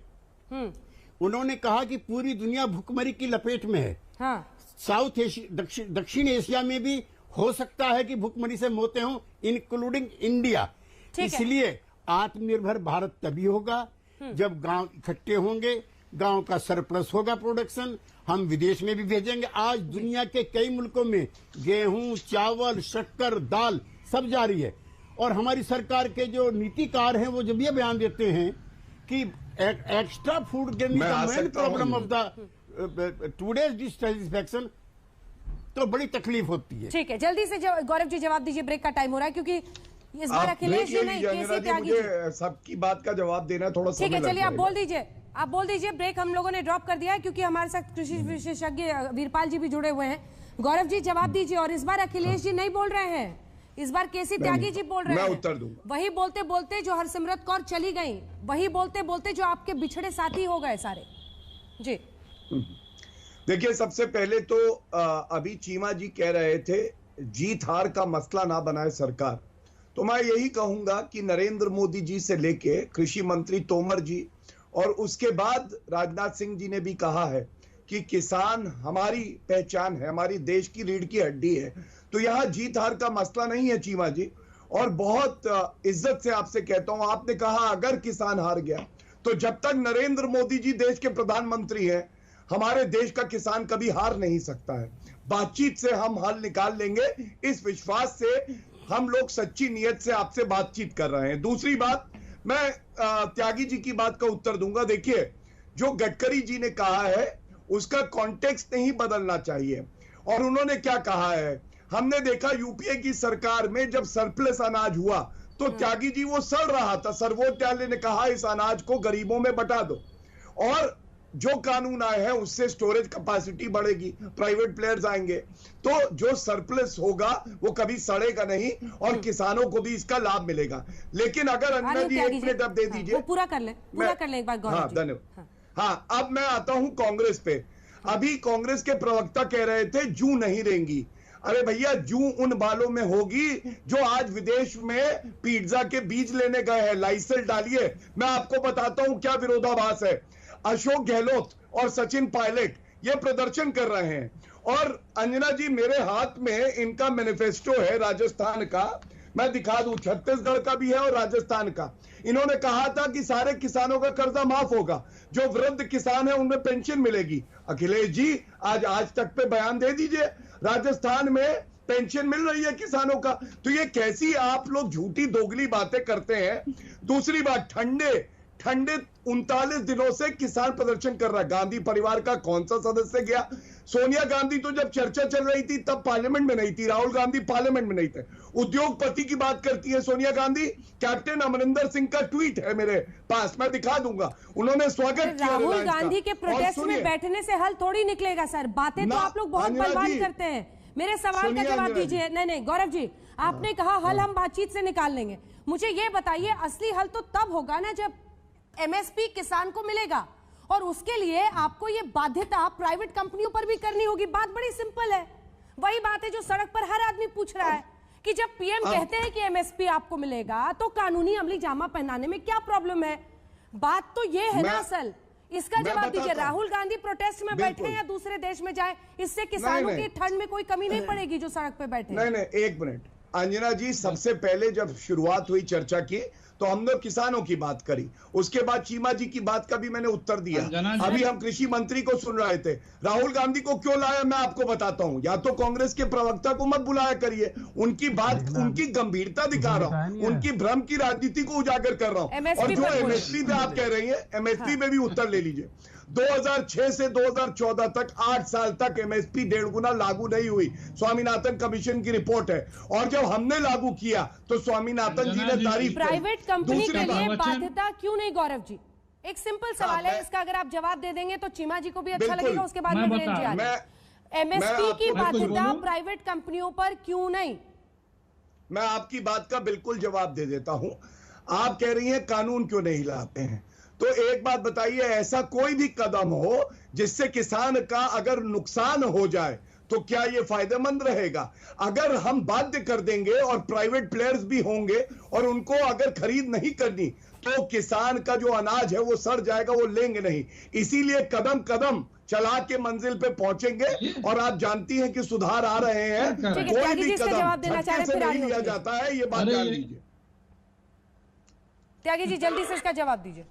उन्होंने कहा कि पूरी दुनिया भुखमरी की लपेट में है। साउथ एशिया, दक्षिण एशिया में भी हो सकता है कि भुखमरी से मौतें हों, इंक्लूडिंग इंडिया। इसलिए आत्मनिर्भर भारत तभी होगा जब गांव इकट्ठे होंगे, गांव का सरप्लस होगा प्रोडक्शन, हम विदेश में भी भेजेंगे। आज दुनिया के कई मुल्कों में गेहूं, चावल, शक्कर, दाल सब जारी है। और हमारी सरकार के जो नीतिकार हैं वो जब ये बयान देते हैं कि extra food gain is the main problem of the today's dissatisfaction, तो बड़ी तकलीफ होती है। ठीक है, जल्दी से गौरव जी जवाब दीजिए, ब्रेक का टाइम हो रहा है, क्योंकि इस बार अखिलेश जी नहीं, केसी त्यागी जी, सबकी बात का जवाब देना थोड़ा समय लगेगा। चलिए आप बोल दीजिए। ब्रेक हम लोगों ने ड्रॉप कर दिया है क्योंकि हमारे साथ कृषि विशेषज्ञ वीरपाल जी भी जुड़े हुए हैं। गौरव जी जवाब दीजिए। और इस बार अखिलेश जी नहीं बोल रहे हैं, इस बार केसी त्यागी जी बोल रहे हैं। मैं उत्तर दूंगा। वही बोलते बोलते जो हरसिमरत कौर चली गई, वही बोलते बोलते जो आपके बिछड़े साथी हो गए सारे। जी देखिए, सबसे पहले तो अभी चीमा जी कह रहे थे जीत हार का मसला ना बनाए सरकार, तो मैं यही कहूंगा कि नरेंद्र मोदी जी से लेके कृषि मंत्री तोमर जी और उसके बाद राजनाथ सिंह जी ने भी कहा है कि किसान हमारी पहचान है, हमारी देश की रीढ़ की हड्डी है। तो यहाँ जीत हार का मसला नहीं है चीमा जी। और बहुत इज्जत से आपसे कहता हूं, आपने कहा अगर किसान हार गया, तो जब तक नरेंद्र मोदी जी देश के प्रधानमंत्री हैं, हमारे देश का किसान कभी हार नहीं सकता है। बातचीत से हम हल निकाल लेंगे, इस विश्वास से हम लोग सच्ची नियत से आपसे बातचीत कर रहे हैं। दूसरी बात, मैं त्यागी जी की बात का उत्तर दूंगा। देखिए, जो गडकरी जी ने कहा है उसका कॉन्टेक्स्ट नहीं बदलना चाहिए। और उन्होंने क्या कहा है, हमने देखा यूपीए की सरकार में जब सरप्लस अनाज हुआ तो त्यागी जी वो सड़ रहा था, सर्वोच्च न्यायालय ने कहा इस अनाज को गरीबों में बंटा दो, और जो कानून आए हैं उससे स्टोरेज कैपेसिटी बढ़ेगी, प्राइवेट प्लेयर्स आएंगे, तो जो सरप्लस होगा वो कभी सड़ेगा नहीं और किसानों को भी इसका लाभ मिलेगा। लेकिन अगर अन्ना जी 1 मिनट अब दे दीजिए, पूरा कर ले एक बार गौरव जी। धन्यवाद। हाँ, अब मैं आता हूं कांग्रेस पे। अभी कांग्रेस के प्रवक्ता कह रहे थे जू नहीं रहेंगी। अरे भैया, जू उन बालों में होगी जो आज विदेश में पिज्जा के बीज लेने गए हैं। लाइसेंस डालिए, मैं आपको बताता हूं क्या विरोधाभास है। अशोक गहलोत और सचिन पायलट ये प्रदर्शन कर रहे हैं, और अंजना जी मेरे हाथ में इनका मैनिफेस्टो है राजस्थान का, मैं दिखा दूं, छत्तीसगढ़ का भी है और राजस्थान का। इन्होंने कहा था कि सारे किसानों का कर्जा माफ होगा, जो वृद्ध किसान है उनमें पेंशन मिलेगी। अखिलेश जी आज तक पे बयान दे दीजिए, राजस्थान में पेंशन मिल रही है किसानों का। तो ये कैसी आप लोग झूठी दोगली बातें करते हैं। दूसरी बात, ठंडे 39 दिनों से किसान प्रदर्शन कर रहा है। गांधी परिवार का कौन सा सदस्य गया? सोनिया गांधी तो जब चर्चा चल रही थी तब पार्लियामेंट में नहीं थी, राहुल गांधी पार्लियामेंट में नहीं थे। उद्योगपति की बात करती है सोनिया गांधी। कैप्टन अमरिंदर सिंह का ट्वीट है मेरे पास, मैं दिखा दूंगा, उन्होंने स्वागत किया राहुल गांधी के प्रोटेस्ट में बैठने से हल थोड़ी निकलेगा सर। बातें तो आप लोग बहुत बलवान करते हैं। मेरे सवाल का जवाब दीजिए। नहीं गौरव जी, आपने कहा हल हम बातचीत से निकाल लेंगे। मुझे ये बताइए, असली हल तो तब होगा ना जब एमएसपी किसान को मिलेगा, और उसके लिए आपको ये बाध्यता प्राइवेट कंपनियों पर भी करनी होगी। बात बड़ी सिंपल है, वही बात है जो सड़क पर हर आदमी पूछ रहा है कि जब पीएम कहते हैं कि एमएसपी आपको मिलेगा तो कानूनी अमली जामा पहनाने में क्या प्रॉब्लम है? बात तो ये है ना असल। इसका जवाब दीजिए। राहुल गांधी प्रोटेस्ट में बैठे या दूसरे देश में जाए, इससे किसानों की ठंड में कोई कमी नहीं पड़ेगी जो सड़क पे बैठे। नहीं, एक मिनट अंजना जी, सबसे पहले जब शुरुआत हुई चर्चा की तो हमने किसानों की बात करी, उसके बाद चीमा जी की बात का भी मैंने उत्तर दिया। अभी हम कृषि मंत्री को सुन रहे थे। राहुल गांधी को क्यों लाया मैं आपको बताता हूं। या तो कांग्रेस के प्रवक्ता को मत बुलाया करिए, उनकी बात, उनकी गंभीरता दिखा रहा हूं, उनकी भ्रम की राजनीति को उजागर कर रहा हूं। और जो एमएसपी पे आप कह रही है, एमएसपी पे भी उत्तर ले लीजिए। 2006 से 2014 तक 8 साल तक एमएसपी 1.5 गुना लागू नहीं हुई। स्वामीनाथन कमीशन की रिपोर्ट है। और जब हमने लागू किया तो स्वामीनाथन जी ने तारीफ की। प्राइवेट कंपनी के लिए बाध्यता क्यों नहीं गौरव जी? एक सिंपल सवाल है, इसका अगर आप जवाब दे देंगे तो चीमा जी को भी अच्छा लगेगा, उसके बाद में वीरेंद्र जी आएंगे। एमएसपी की बाध्यता प्राइवेट कंपनियों पर क्यों नहीं? मैं आपकी बात का बिल्कुल जवाब दे देता हूं। आप कह रही हैं कानून क्यों नहीं लाते हैं, तो एक बात बताइए, ऐसा कोई भी कदम हो जिससे किसान का अगर नुकसान हो जाए तो क्या यह फायदेमंद रहेगा? अगर हम बाध्य कर देंगे और प्राइवेट प्लेयर्स भी होंगे और उनको अगर खरीद नहीं करनी तो किसान का जो अनाज है वो सड़ जाएगा, वो लेंगे नहीं। इसीलिए कदम कदम चला के मंजिल पे पहुंचेंगे। और आप जानती हैं कि सुधार आ रहे हैं, कोई भी कदम झटके से नहीं लिया जाता है, ये बात जान लीजिए। त्यागी जी जल्दी से इसका जवाब दीजिए।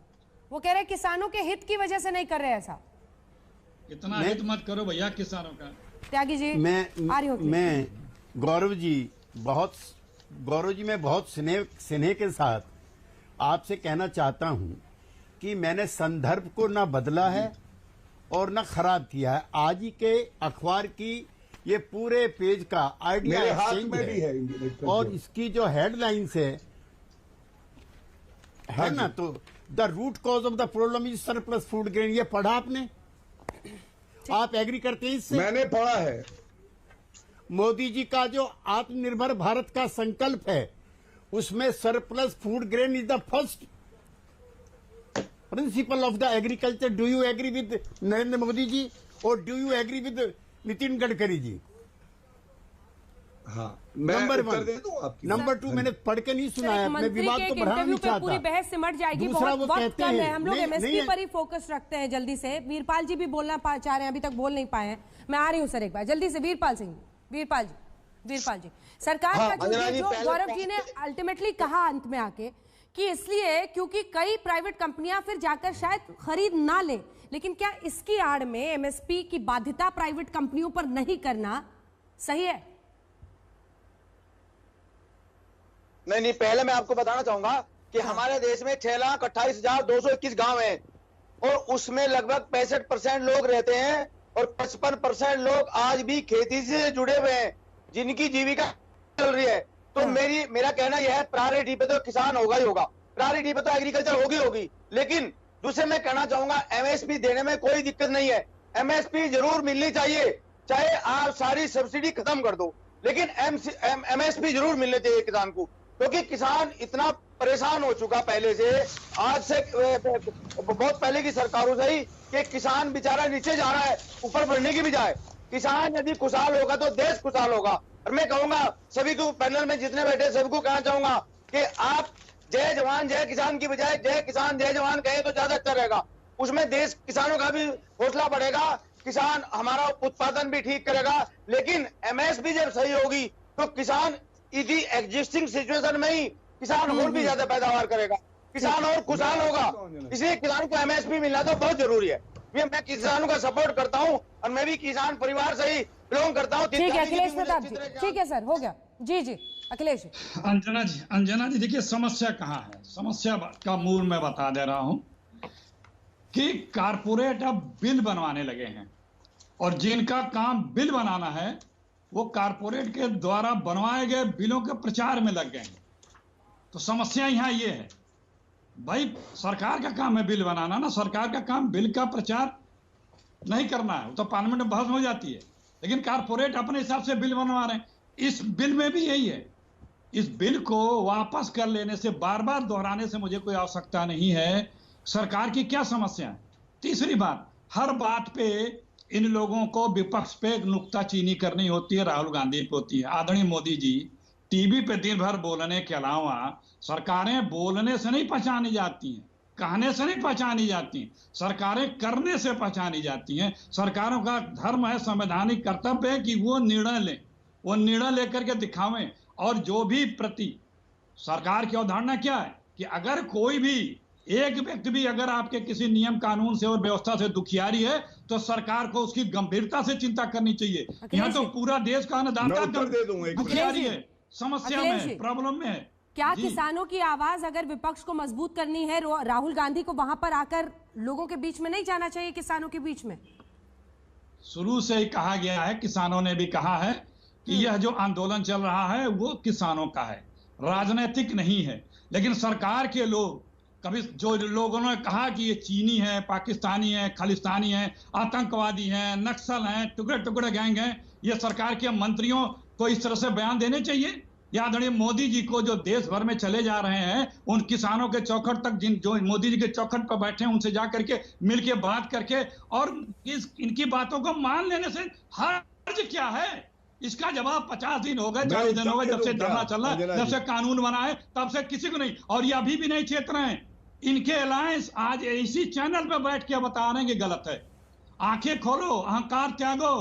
वो कह रहे हैं किसानों के हित की वजह से नहीं कर रहे ऐसा। इतना हित मत करो भैया किसानों का। त्यागी जी मैं गौरव जी मैं बहुत स्नेह के साथ आपसे कहना चाहता हूं कि मैंने संदर्भ को ना बदला है और ना खराब किया है। आज ही के अखबार की ये पूरे पेज का आइडिया एक्सचेंज है और इसकी जो हेडलाइंस है ना, तो the root cause of the problem is surplus food grain. ये पढ़ा आपने? आप एग्री करते हैं इससे? मैंने पढ़ा है। मोदी जी का जो आत्मनिर्भर भारत का संकल्प है उसमें surplus food grain is the first principle of the agriculture. Do you agree with Narendra Modi ji और do you agree with Nitin Gadkari ji? हाँ, नंबर 1। नंबर 2 मैंने पढ़ के नहीं सुनाया, मैं विवाद को बढ़ाना नहीं चाहता। पूरी बहस सिमट जाएगी, बहुत वक्त कम है, हम लोग एमएसपी पर ही फोकस रखते हैं। जल्दी से वीरपाल जी भी बोलना चाह रहे हैं, अभी तक बोल नहीं पाए हैं। मैं आ रही हूँ सर, एक बार जल्दी से वीरपाल जी सरकार का जो गौरव जी ने अल्टीमेटली कहा अंत में आके कि इसलिए क्योंकि कई प्राइवेट कंपनियां फिर जाकर शायद खरीद ना ले, लेकिन क्या इसकी आड़ में एमएसपी की बाध्यता प्राइवेट कंपनियों पर नहीं करना सही है? नहीं, पहले मैं आपको बताना चाहूंगा कि हमारे देश में 6,28,221 गांव हैं और उसमें लगभग 65% लोग रहते हैं और 55% लोग आज भी खेती से जुड़े हुए हैं। जिनकी जीविका चल रही है। तो मेरा कहना यह है, प्रायोरिटी पे तो किसान होगा ही होगा, प्रायोरिटी पे तो एग्रीकल्चर होगी, लेकिन दूसरे मैं कहना चाहूंगा एमएसपी देने में कोई दिक्कत नहीं है। एमएसपी जरूर मिलनी चाहिए, चाहे आप सारी सब्सिडी खत्म कर दो, लेकिन एमएसपी जरूर मिलने चाहिए किसान को, क्योंकि किसान इतना परेशान हो चुका पहले से, आज से बहुत पहले की सरकारों से ही, कि किसान बेचारा नीचे जा रहा है ऊपर बढ़ने की बजाय। किसान यदि खुशहाल होगा तो देश खुशहाल होगा। और मैं कहूंगा सभी को, पैनल में जितने बैठे सभी को कहना चाहूंगा कि आप जय जवान जय किसान की बजाय जय किसान जय जवान कहे तो ज्यादा अच्छा रहेगा। उसमें देश किसानों का भी हौसला बढ़ेगा, किसान हमारा उत्पादन भी ठीक करेगा। लेकिन एमएसपी जब सही होगी तो किसान इसी एग्जिस्टिंग सिचुएशन में ही किसान और भी ज्यादा पैदावार करेगा, किसान और खुशहाल होगा। इसलिए किसान को एमएसपी मिलना तो बहुत जरूरी है। मैं किसानों का सपोर्ट करता हूं और मैं भी किसान परिवार से ही बिलोंग करता हूं। ठीक है अखिलेश प्रताप जी, ठीक है सर, हो गया। जी जी अखिलेश। अंजना जी देखिए समस्या कहाँ है, समस्या का मूल मैं बता दे रहा हूं कि कारपोरेट अब बिल बनवाने लगे हैं, और जिनका काम बिल बनाना है वो कारपोरेट के द्वारा बनवाए गए बिलों के प्रचार में लग गए हैं। तो समस्या यहाँ ये है, भाई सरकार का काम है बिल बनाना ना, सरकार का काम बिल का प्रचार नहीं करना है, वो तो पार्लियामेंट में बहस हो जाती है, लेकिन कारपोरेट अपने हिसाब से बिल बनवा रहे हैं। इस बिल में भी यही है, इस बिल को वापस कर लेने से, बार बार दोहराने से मुझे कोई आवश्यकता नहीं है। सरकार की क्या समस्या है? तीसरी बात, हर बात पे इन लोगों को विपक्ष पे नुक्ताचीनी करनी होती है, राहुल गांधी पे होती है। आदरणीय मोदी जी टीवी पे दिन भर बोलने के अलावा सरकारें बोलने से नहीं पहचानी जाती हैं, कहने से नहीं पहचानी जाती हैं, सरकारें करने से पहचानी जाती हैं। सरकारों का धर्म है, संवैधानिक कर्तव्य है कि वो निर्णय लें, वो निर्णय लेकर के दिखावें। और जो भी प्रति सरकार की अवधारणा क्या है कि अगर कोई भी एक व्यक्ति भी अगर आपके किसी नियम कानून से और व्यवस्था से दुखियारी है तो सरकार को उसकी गंभीरता से चिंता करनी चाहिए। यहाँ तो पूरा देश का अन्नदाता दुखियारी है, समस्या में है, प्रॉब्लम में है। क्या किसानों की आवाज अगर विपक्ष को मजबूत करनी है, राहुल गांधी को वहां पर आकर लोगों के बीच में नहीं जाना चाहिए, किसानों के बीच में? शुरू से ही कहा गया है, किसानों ने भी कहा है कि यह जो आंदोलन चल रहा है वो किसानों का है, राजनीतिक नहीं है। लेकिन सरकार के लोग, कभी जो लोगों ने कहा कि ये चीनी है, पाकिस्तानी है, खालिस्तानी है, आतंकवादी हैं, नक्सल हैं, टुकड़े टुकड़े गैंग हैं, ये सरकार के मंत्रियों को इस तरह से बयान देने चाहिए। या आदरणीय मोदी जी को जो देश भर में चले जा रहे हैं, उन किसानों के चौखट तक, जो मोदी जी के चौखट पर बैठे हैं, उनसे जा करके मिलके बात करके और इनकी बातों को मान लेने से हर्ज क्या है? इसका जवाब 50 दिन हो गए, 40 दिन हो गए जब से धरना चल रहा है, जब से कानून बना है तब से किसी को नहीं, और ये अभी भी नहीं चेत रहे हैं। इनके अलायंस आज इसी चैनल पे बैठ के बता रहे हैं कि गलत है। आंखें खोलो, अहंकार त्यागो,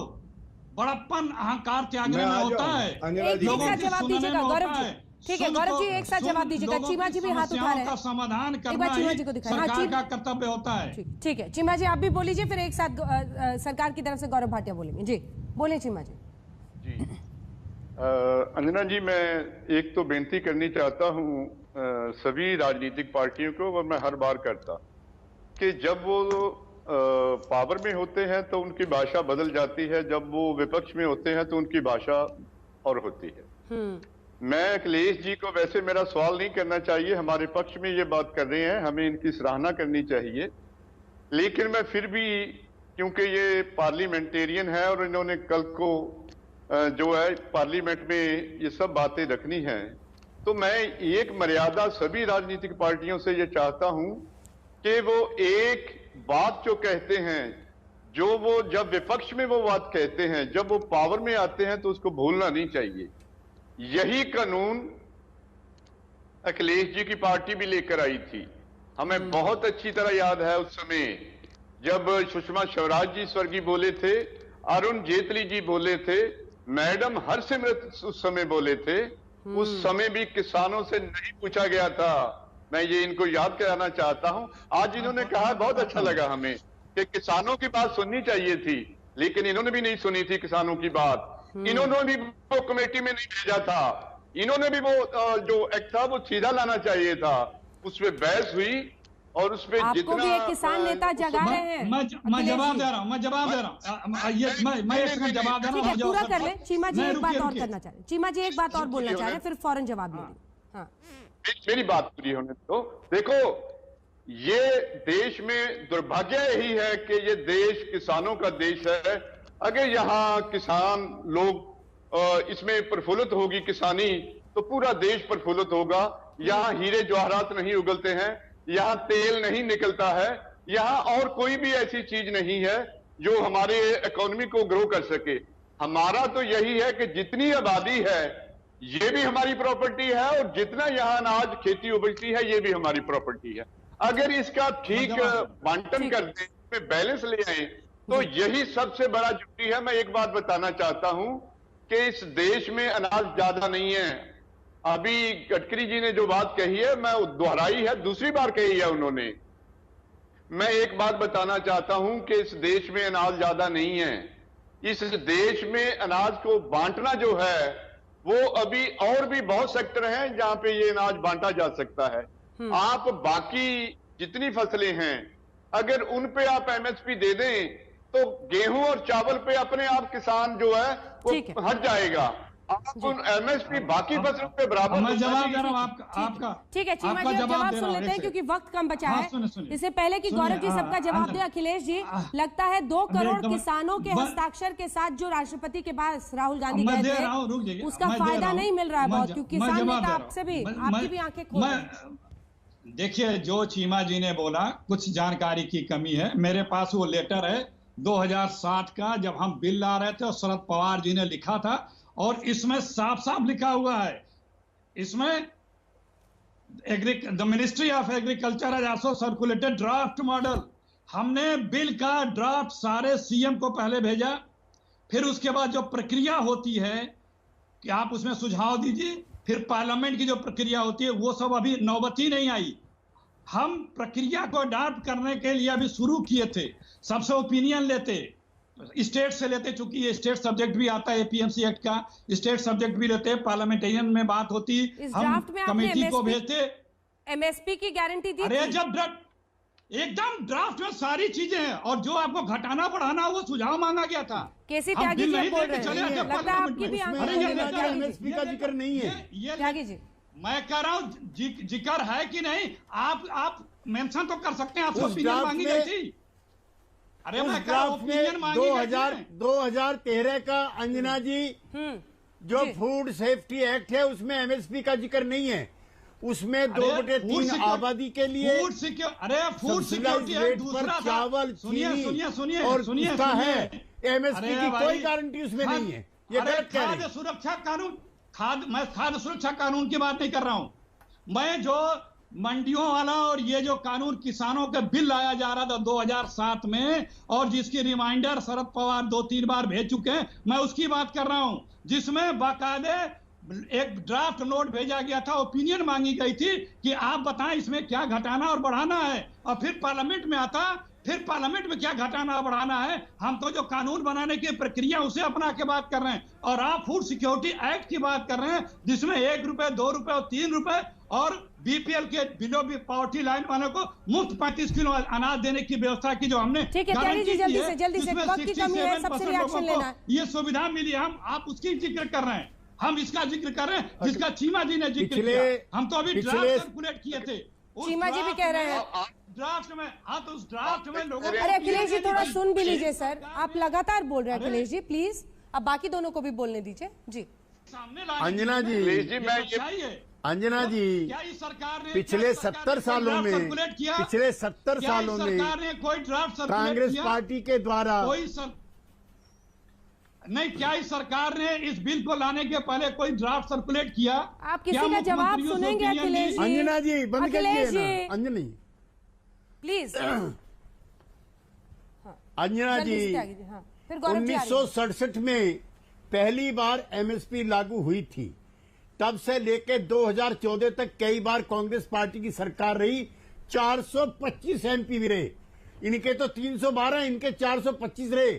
बड़प्पन अहंकार त्यागने में होता है। लोगों की जवाब दीजिएगा गौरव जी, ठीक है गौरव जी एक साथ जवाब दीजिएगा। चीमा जी भी हाथ उठा रहे हैं, समाधान करना चीमा जी को दिखाएं, सरकार का कर्तव्य होता है। ठीक है चीमा जी आप भी बोल लीजिए, फिर एक साथ सरकार की तरफ से गौरव भाटिया बोलेंगे। जी बोले चीमा जी। अंजना जी मैं एक तो बेनती करनी चाहता हूँ सभी राजनीतिक पार्टियों को, और मैं हर बार करता कि जब वो पावर में होते हैं तो उनकी भाषा बदल जाती है, जब वो विपक्ष में होते हैं तो उनकी भाषा और होती है। मैं अखिलेश जी को वैसे मेरा सवाल नहीं करना चाहिए, हमारे पक्ष में ये बात कर रहे हैं, हमें इनकी सराहना करनी चाहिए। लेकिन मैं फिर भी, क्योंकि ये पार्लियामेंटेरियन है और इन्होंने कल को जो है पार्लियामेंट में ये सब बातें रखनी है, तो मैं एक मर्यादा सभी राजनीतिक पार्टियों से ये चाहता हूं कि वो एक बात जो कहते हैं, जो वो जब विपक्ष में वो बात कहते हैं, जब वो पावर में आते हैं तो उसको भूलना नहीं चाहिए। यही कानून अखिलेश जी की पार्टी भी लेकर आई थी। हमें बहुत अच्छी तरह याद है उस समय जब सुषमा स्वराज जी स्वर्गीय बोले थे, अरुण जेटली जी बोले थे, मैडम हरसिमरत उस समय बोले थे। उस समय भी किसानों से नहीं पूछा गया था। मैं ये इनको याद कराना चाहता हूं। आज इन्होंने कहा, बहुत अच्छा लगा हमें, कि किसानों की बात सुननी चाहिए थी, लेकिन इन्होंने भी नहीं सुनी थी किसानों की बात। इन्होंने भी वो कमेटी में नहीं भेजा था, इन्होंने भी वो जो एक्ट था वो सीधा लाना चाहिए था। उसमें बहस हुई और उसमें आपको जितना भी एक किसान नेता जगा रहे हैं। मैं जवाब दे रहा हूँ, मैं एक सेकंड जवाब दे रहा हूँ। ठीक है, पूरा कर ले। चीमा जी एक बात और रुकिए। करना चाह रहे हैं, चीमा जी एक बात और बोलना चाह रहे हैं, फिर फौरन जवाब दीजिए। हाँ, मेरी बात पूरी होने दो। देखो, ये देश में दुर्भाग्य यही है कि ये देश किसानों का देश है। अगर यहाँ किसान लोग इसमें प्रफुल्लित होगी किसानी, तो पूरा देश प्रफुल्लित होगा। यहाँ हीरे जवाहरात नहीं उगलते हैं, यहाँ तेल नहीं निकलता है, यहाँ और कोई भी ऐसी चीज नहीं है जो हमारे इकोनॉमी को ग्रो कर सके। हमारा तो यही है कि जितनी आबादी है ये भी हमारी प्रॉपर्टी है, और जितना यहाँ अनाज खेती उपजती है ये भी हमारी प्रॉपर्टी है। अगर इसका ठीक बांटन कर दें, इसमें बैलेंस ले आए, तो यही सबसे बड़ा जरूरी है। मैं एक बात बताना चाहता हूं कि इस देश में अनाज ज्यादा नहीं है। अभी गडकरी जी ने जो बात कही है, मैं दोहराई है, दूसरी बार कही है उन्होंने। मैं एक बात बताना चाहता हूं कि इस देश में अनाज ज्यादा नहीं है। इस देश में अनाज को बांटना जो है, वो अभी और भी बहुत सेक्टर हैं जहां पे ये अनाज बांटा जा सकता है। आप बाकी जितनी फसलें हैं, अगर उन पे आप एमएसपी दे दें, तो गेहूं और चावल पे अपने आप किसान जो है वो हट जाएगा। आप उन एमएसपी बाकी फसलों पे बराबर। मैं जवाब दे रहा हूँ आपका। ठीक है चीमा जी, जवाब सुन लेते हैं क्योंकि वक्त कम बचा है। इससे पहले कि गौरव जी सबका जवाब दे, अखिलेश जी, लगता है 2 करोड़ किसानों के हस्ताक्षर के साथ जो राष्ट्रपति के पास राहुल गांधी गए थे, उसका फायदा नहीं मिल रहा है बहुत, क्योंकि किसान नेता आपसे भी, आपकी भी आंखें खोल रहे हैं। देखिए, जो चीमा जी ने बोला, कुछ जानकारी की कमी है। मेरे पास वो लेटर है 2007 का, जब हम बिल ला रहे थे और शरद पवार जी ने लिखा था, और इसमें साफ साफ लिखा हुआ है, इसमें the ministry of agriculture has also circulated draft model. हमने बिल का ड्राफ्ट सारे सीएम को पहले भेजा, फिर उसके बाद जो प्रक्रिया होती है कि आप उसमें सुझाव दीजिए, फिर पार्लियामेंट की जो प्रक्रिया होती है, वो सब अभी नौबत ही नहीं आई। हम प्रक्रिया को अडॉप्ट करने के लिए अभी शुरू किए थे, सबसे ओपिनियन लेते, स्टेट से लेते, चूंकि ये स्टेट सब्जेक्ट भी आता है एपीएमसी एक्ट का, स्टेट सब्जेक्ट भी लेते, पार्लियामेंटेरियन में बात होती, हम कमेटी को भेजते। एमएसपी की गारंटी दी? अरे जब एकदम ड्राफ्ट में सारी चीजें हैं, और जो आपको घटाना बढ़ाना वो सुझाव मांगा गया था। केसी त्यागी जी बोल रहे हैं, लगता है आपकी भी एमएसपी का जिक्र नहीं है। त्यागी जी, मैं कह रहा हूँ जिक्र है कि नहीं, आप मेंशन तो कर सकते हैं। आपसे ओपिनियन मांगी गई थी। अरे मैं कह रहा हूं, ओपिनियन मांगी गई थी। 2013 का अंजना जी जो फूड सेफ्टी एक्ट है, उसमें एमएसपी का जिक्र नहीं है। उसमें 2/3 आबादी के लिए फूड सिक्योरिटी रेट पर चावल, चीनी और उसका है, एमएसपी की कोई गारंटी उसमें नहीं है। ये गलत कह रहे हैं। खाद्य सुरक्षा कानून, मैं खाद्य सुरक्षा कानून की बात नहीं कर रहा हूं। मैं जो मंडियों वाला और ये जो कानून किसानों का बिल लाया जा रहा था 2007 में, और जिसकी रिमाइंडर शरद पवार 2-3 बार भेज चुके हैं, मैं उसकी बात कर रहा हूं, जिसमें बाकायदे एक ड्राफ्ट नोट भेजा गया था, ओपिनियन मांगी गई थी कि आप बताएं इसमें क्या घटाना और बढ़ाना है, और फिर पार्लियामेंट में आता, फिर पार्लियामेंट में क्या घटाना और बढ़ाना है। हम तो जो कानून बनाने की प्रक्रिया उसे अपना के बात कर रहे हैं, और आप फूड सिक्योरिटी एक्ट की बात कर रहे हैं, जिसमें 1 रुपए, 2 रुपए और 3 रुपए, और बीपीएल के बिलो पॉवर्टी लाइन वालों को मुफ्त 35 किलो अनाज देने की व्यवस्था की, जो हमने ठीक है, जल्दी से वक्त की कमी है, सबसे रिएक्शन लेना है। ये सुविधा मिली, आप उसकी जिक्र कर रहे हैं, हम इसका जिक्र कर रहे हैं जिसका चीमा जी ने जिक्र किया। हम तो अभी ड्राफ्ट सर्कुलेट किए थे, चीमा जी भी कह रहे हैं ड्राफ्ट में। हाँ, तो उस ड्राफ्ट में लोगों, अरे अखिलेश जी थोड़ा सुन भी लीजिए सर, आप लगातार बोल रहे हैं अखिलेश जी, प्लीज अब बाकी दोनों को भी बोलने दीजिए जी। अंजना जी, अंजना जी, पिछले 70 सालों में कोई ड्राफ्ट कांग्रेस पार्टी के द्वारा नहीं, क्या इस सरकार ने इस बिल को लाने के पहले कोई ड्राफ्ट सर्कुलेट किया? आप किसी का जवाब सुनेंगे अखिलेश जी? अंजना जी बंद कीजिए ना, अंजनी प्लीज। अंजना जी, 1967 में पहली बार एमएसपी लागू हुई थी। तब से लेकर 2014 तक कई बार कांग्रेस पार्टी की सरकार रही, 425 एमपी भी रहे। इनके तो 312, इनके 425 रहे।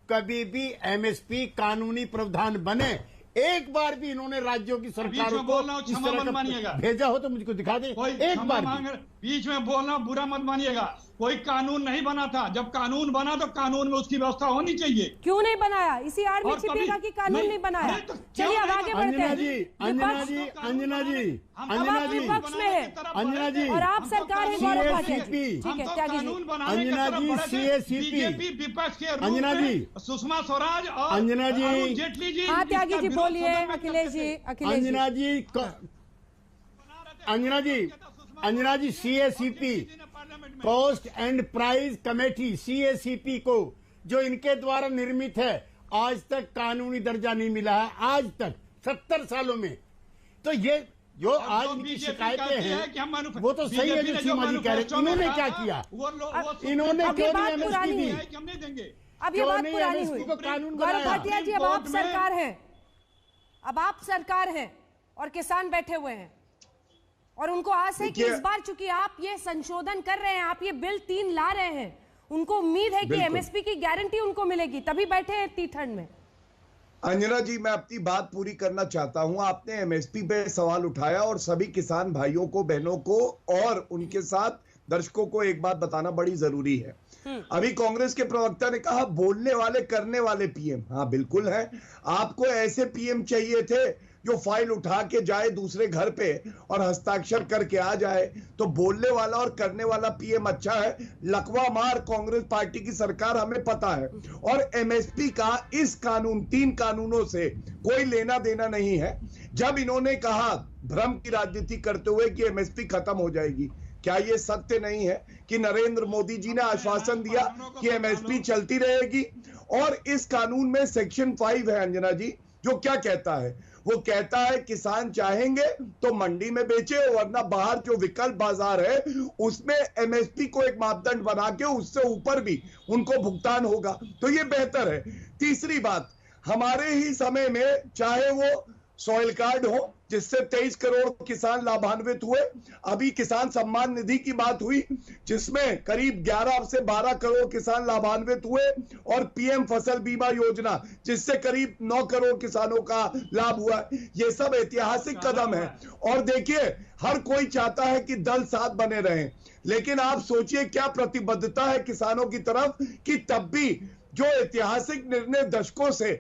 कभी भी एमएसपी कानूनी प्रावधान बने, एक बार भी इन्होंने राज्यों की सरकारों को इस तरह का भेजा हो तो मुझको दिखा दे एक बार भी। बीच में बोलना बुरा मत मानिएगा। कोई कानून नहीं बना था, जब कानून बना तो कानून में उसकी व्यवस्था होनी चाहिए। क्यों नहीं बनाया? इसी आड़ में छिपिएगा कि कानून नहीं बनाया। चलिए अब आगे बढ़ते हैं। अंजना जी और आप सरकार है गौरव भाटिया जी। ठीक है त्यागी जी। अंजना जी सीएसीपी विपक्ष के अंजना जी सुषमा स्वराज और अंजना जी जेटली जी। हाँ त्यागी जी बोलिए। Akhilesh ji Anjana ji CACP cost and price committee CACP को जो इनके द्वारा निर्मित है आज तक कानूनी दर्जा नहीं मिला है, आज तक 70 सालों में। तो ये जो आज इनकी शिकायतें हैं वो तो सही है जो सीमा जी कह रहे हैं। इन्होंने क्या किया? इन्होंने क्यों नहीं एमएसपी दी? अब ये बात पुरानी हुई। गौरव भाटिया जी अब आप सरकार है, अब आप सरकार है और किसान बैठे हुए हैं और उनको आस है कि इस बार चूंकि आप ये संशोधन कर रहे हैं, आप ये बिल 3 ला रहे हैं, उनको उम्मीद है कि एमएसपी की गारंटी उनको मिलेगी, तभी बैठे हैं इतनी ठंड में। अंजना जी मैं अपनी बात पूरी करना चाहता हूं। आपने एमएसपी पे सवाल उठाया और सभी किसान भाइयों को, बहनों को और उनके साथ दर्शकों को एक बात बताना बड़ी जरूरी है। अभी कांग्रेस के प्रवक्ता ने कहा बोलने वाले करने वाले पीएम। हाँ बिल्कुल है। आपको ऐसे पीएम चाहिए थे जो फाइल उठा के जाए दूसरे घर पे और हस्ताक्षर करके आ जाए। तो बोलने वाला और करने वाला पीएम अच्छा है। लकवा मार कांग्रेस पार्टी की सरकार हमें पता है। और एमएसपी का इस कानून 3 कानूनों से कोई लेना देना नहीं है। जब इन्होंने कहा भ्रम की राजनीति करते हुए कि एमएसपी खत्म हो जाएगी, क्या यह सत्य नहीं है कि नरेंद्र मोदी जी ने आश्वासन दिया कि एमएसपी चलती रहेगी? और इस कानून में सेक्शन 5 है अंजना जी, जो क्या कहता है? वो कहता है किसान चाहेंगे तो मंडी में बेचे, वरना बाहर जो विकल्प बाजार है उसमें एमएसपी को एक मापदंड बना के उससे ऊपर भी उनको भुगतान होगा। तो ये बेहतर है। तीसरी बात, हमारे ही समय में चाहे वो सॉइल कार्ड हो जिससे 23 करोड़ किसान लाभान्वित हुए, अभी किसान सम्मान निधि की बात हुई जिसमें करीब 11 से 12 करोड़ किसान लाभान्वित हुए, और पीएम फसल बीमा योजना जिससे करीब 9 करोड़ किसानों का लाभ हुआ। ये सब ऐतिहासिक कदम है। और देखिए हर कोई चाहता है कि दल साथ बने रहें, लेकिन आप सोचिए क्या प्रतिबद्धता है किसानों की तरफ कि तब भी जो ऐतिहासिक निर्णय दशकों से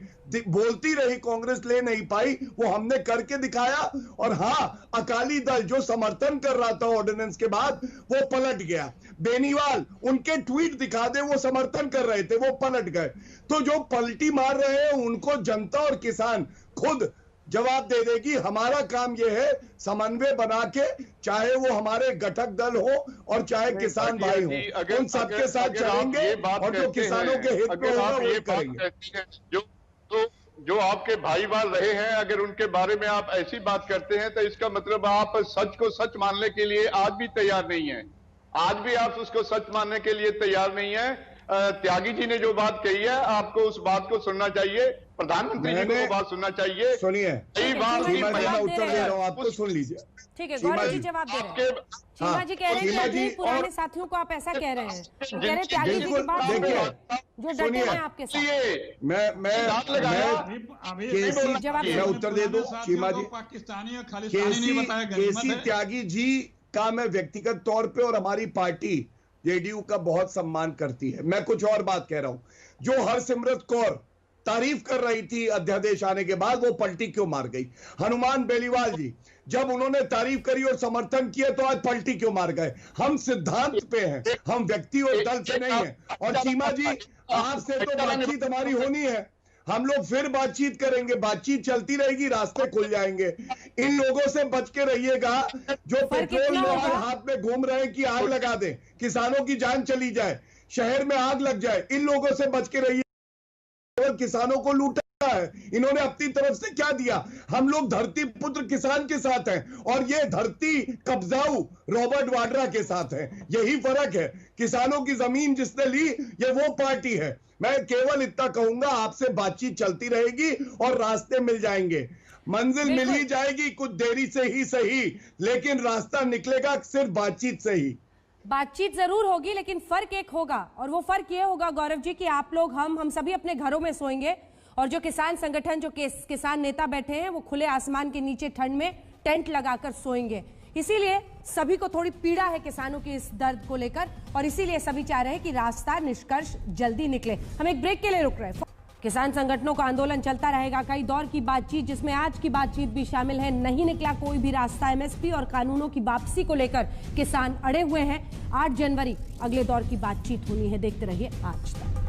बोलती रही कांग्रेस ले नहीं पाई, वो हमने करके दिखाया। और हाँ, अकाली दल जो समर्थन कर रहा था ऑर्डिनेंस के बाद वो पलट गया। बेनीवाल उनके ट्वीट दिखा दे, वो समर्थन कर रहे थे, वो पलट गए। तो जो पलटी मार रहे हैं उनको जनता और किसान खुद जवाब दे देगी। हमारा काम यह है समन्वय बना के, चाहे वो हमारे घटक दल हो और चाहे किसान भाई हो, उन सबके साथ चलेंगे और जो किसानों के हित में होगा वो करेंगे। जो आपके भाईवाल रहे हैं, अगर उनके बारे में आप ऐसी बात करते हैं तो इसका मतलब आप सच को सच मानने के लिए आज भी तैयार नहीं है। आज भी आप उसको सच मानने के लिए तैयार नहीं है। त्यागी जी ने जो बात कही है, आपको उस बात को सुनना चाहिए। प्रधानमंत्री जी को वो बात सुनना चाहिए। सुनिए, मैं उत्तर दे रहा हूँ, आपको सुन लीजिए। ठीक है, गौरव जी जवाब दे रहे हैं। सीमा जी कह रहे हैं कि पुराने साथियों को आप ऐसा कह रहे हैं। कह रहे हैं त्यागी जी की बात जो डटे हैं आपके साथ। मैं उत्तर दे दूं सीमा जी। केसी त्यागी जी का मैं व्यक्तिगत तौर पे और हमारी पार्टी जेडीयू का बहुत सम्मान करती है। मैं कुछ और बात कह रहा हूं। जो हरसिमरत कौर तारीफ कर रही थी अध्यादेश आने के बाद, वो पलटी क्यों मार गई? हनुमान बेलीवाल जी जब उन्होंने तारीफ करी और समर्थन किया तो आज पलटी क्यों मार गए? हम सिद्धांत पे हैं, हम व्यक्ति और दल से नहीं है। और सीमा जी आपसे तो बातचीत हमारी होनी है, हम लोग फिर बातचीत करेंगे, बातचीत चलती रहेगी, रास्ते खुल जाएंगे। इन लोगों से बच के रहिएगा जो पेट्रोल हाथ में घूम रहे हैं कि आग लगा दें, किसानों की जान चली जाए, शहर में आग लग जाए। इन लोगों से बच के रहिए। किसानों को लूटा है इन्होंने अपनी तरफ से क्या दिया? हम लोग धरती पुत्र किसान के साथ हैं और ये धरती कब्जाऊ रॉबर्ट वाड्रा के साथ हैं। यही फर्क है। किसानों की जमीन जिसने ली ये वो पार्टी है। मैं केवल इतना कहूंगा, आपसे बातचीत चलती रहेगी और रास्ते मिल जाएंगे, मंजिल मिल ही जाएगी, कुछ देरी से ही सही, लेकिन रास्ता निकलेगा सिर्फ बातचीत से ही। बातचीत जरूर होगी, लेकिन फर्क एक होगा, और वो फर्क ये होगा गौरव जी कि आप लोग हम सभी अपने घरों में सोएंगे और जो किसान संगठन, जो किसान नेता बैठे हैं, वो खुले आसमान के नीचे ठंड में टेंट लगाकर सोएंगे। इसीलिए सभी को थोड़ी पीड़ा है किसानों की इस दर्द को लेकर, और इसीलिए सभी चाह रहे हैं कि रास्ता निष्कर्ष जल्दी निकले। हम एक ब्रेक के लिए रुक रहे हैं। किसान संगठनों का आंदोलन चलता रहेगा। कई दौर की बातचीत, जिसमें आज की बातचीत भी शामिल है। नहीं निकला कोई भी रास्ता। एमएसपी और कानूनों की वापसी को लेकर किसान अड़े हुए हैं। 8 जनवरी अगले दौर की बातचीत होनी है। देखते रहिए आज तक।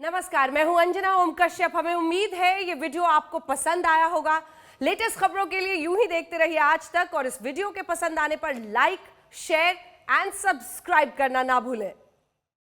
नमस्कार, मैं हूं अंजना ओम कश्यप। हमें उम्मीद है ये वीडियो आपको पसंद आया होगा। लेटेस्ट खबरों के लिए यूं ही देखते रहिए आज तक, और इस वीडियो के पसंद आने पर लाइक, शेयर एंड सब्सक्राइब करना ना भूलें।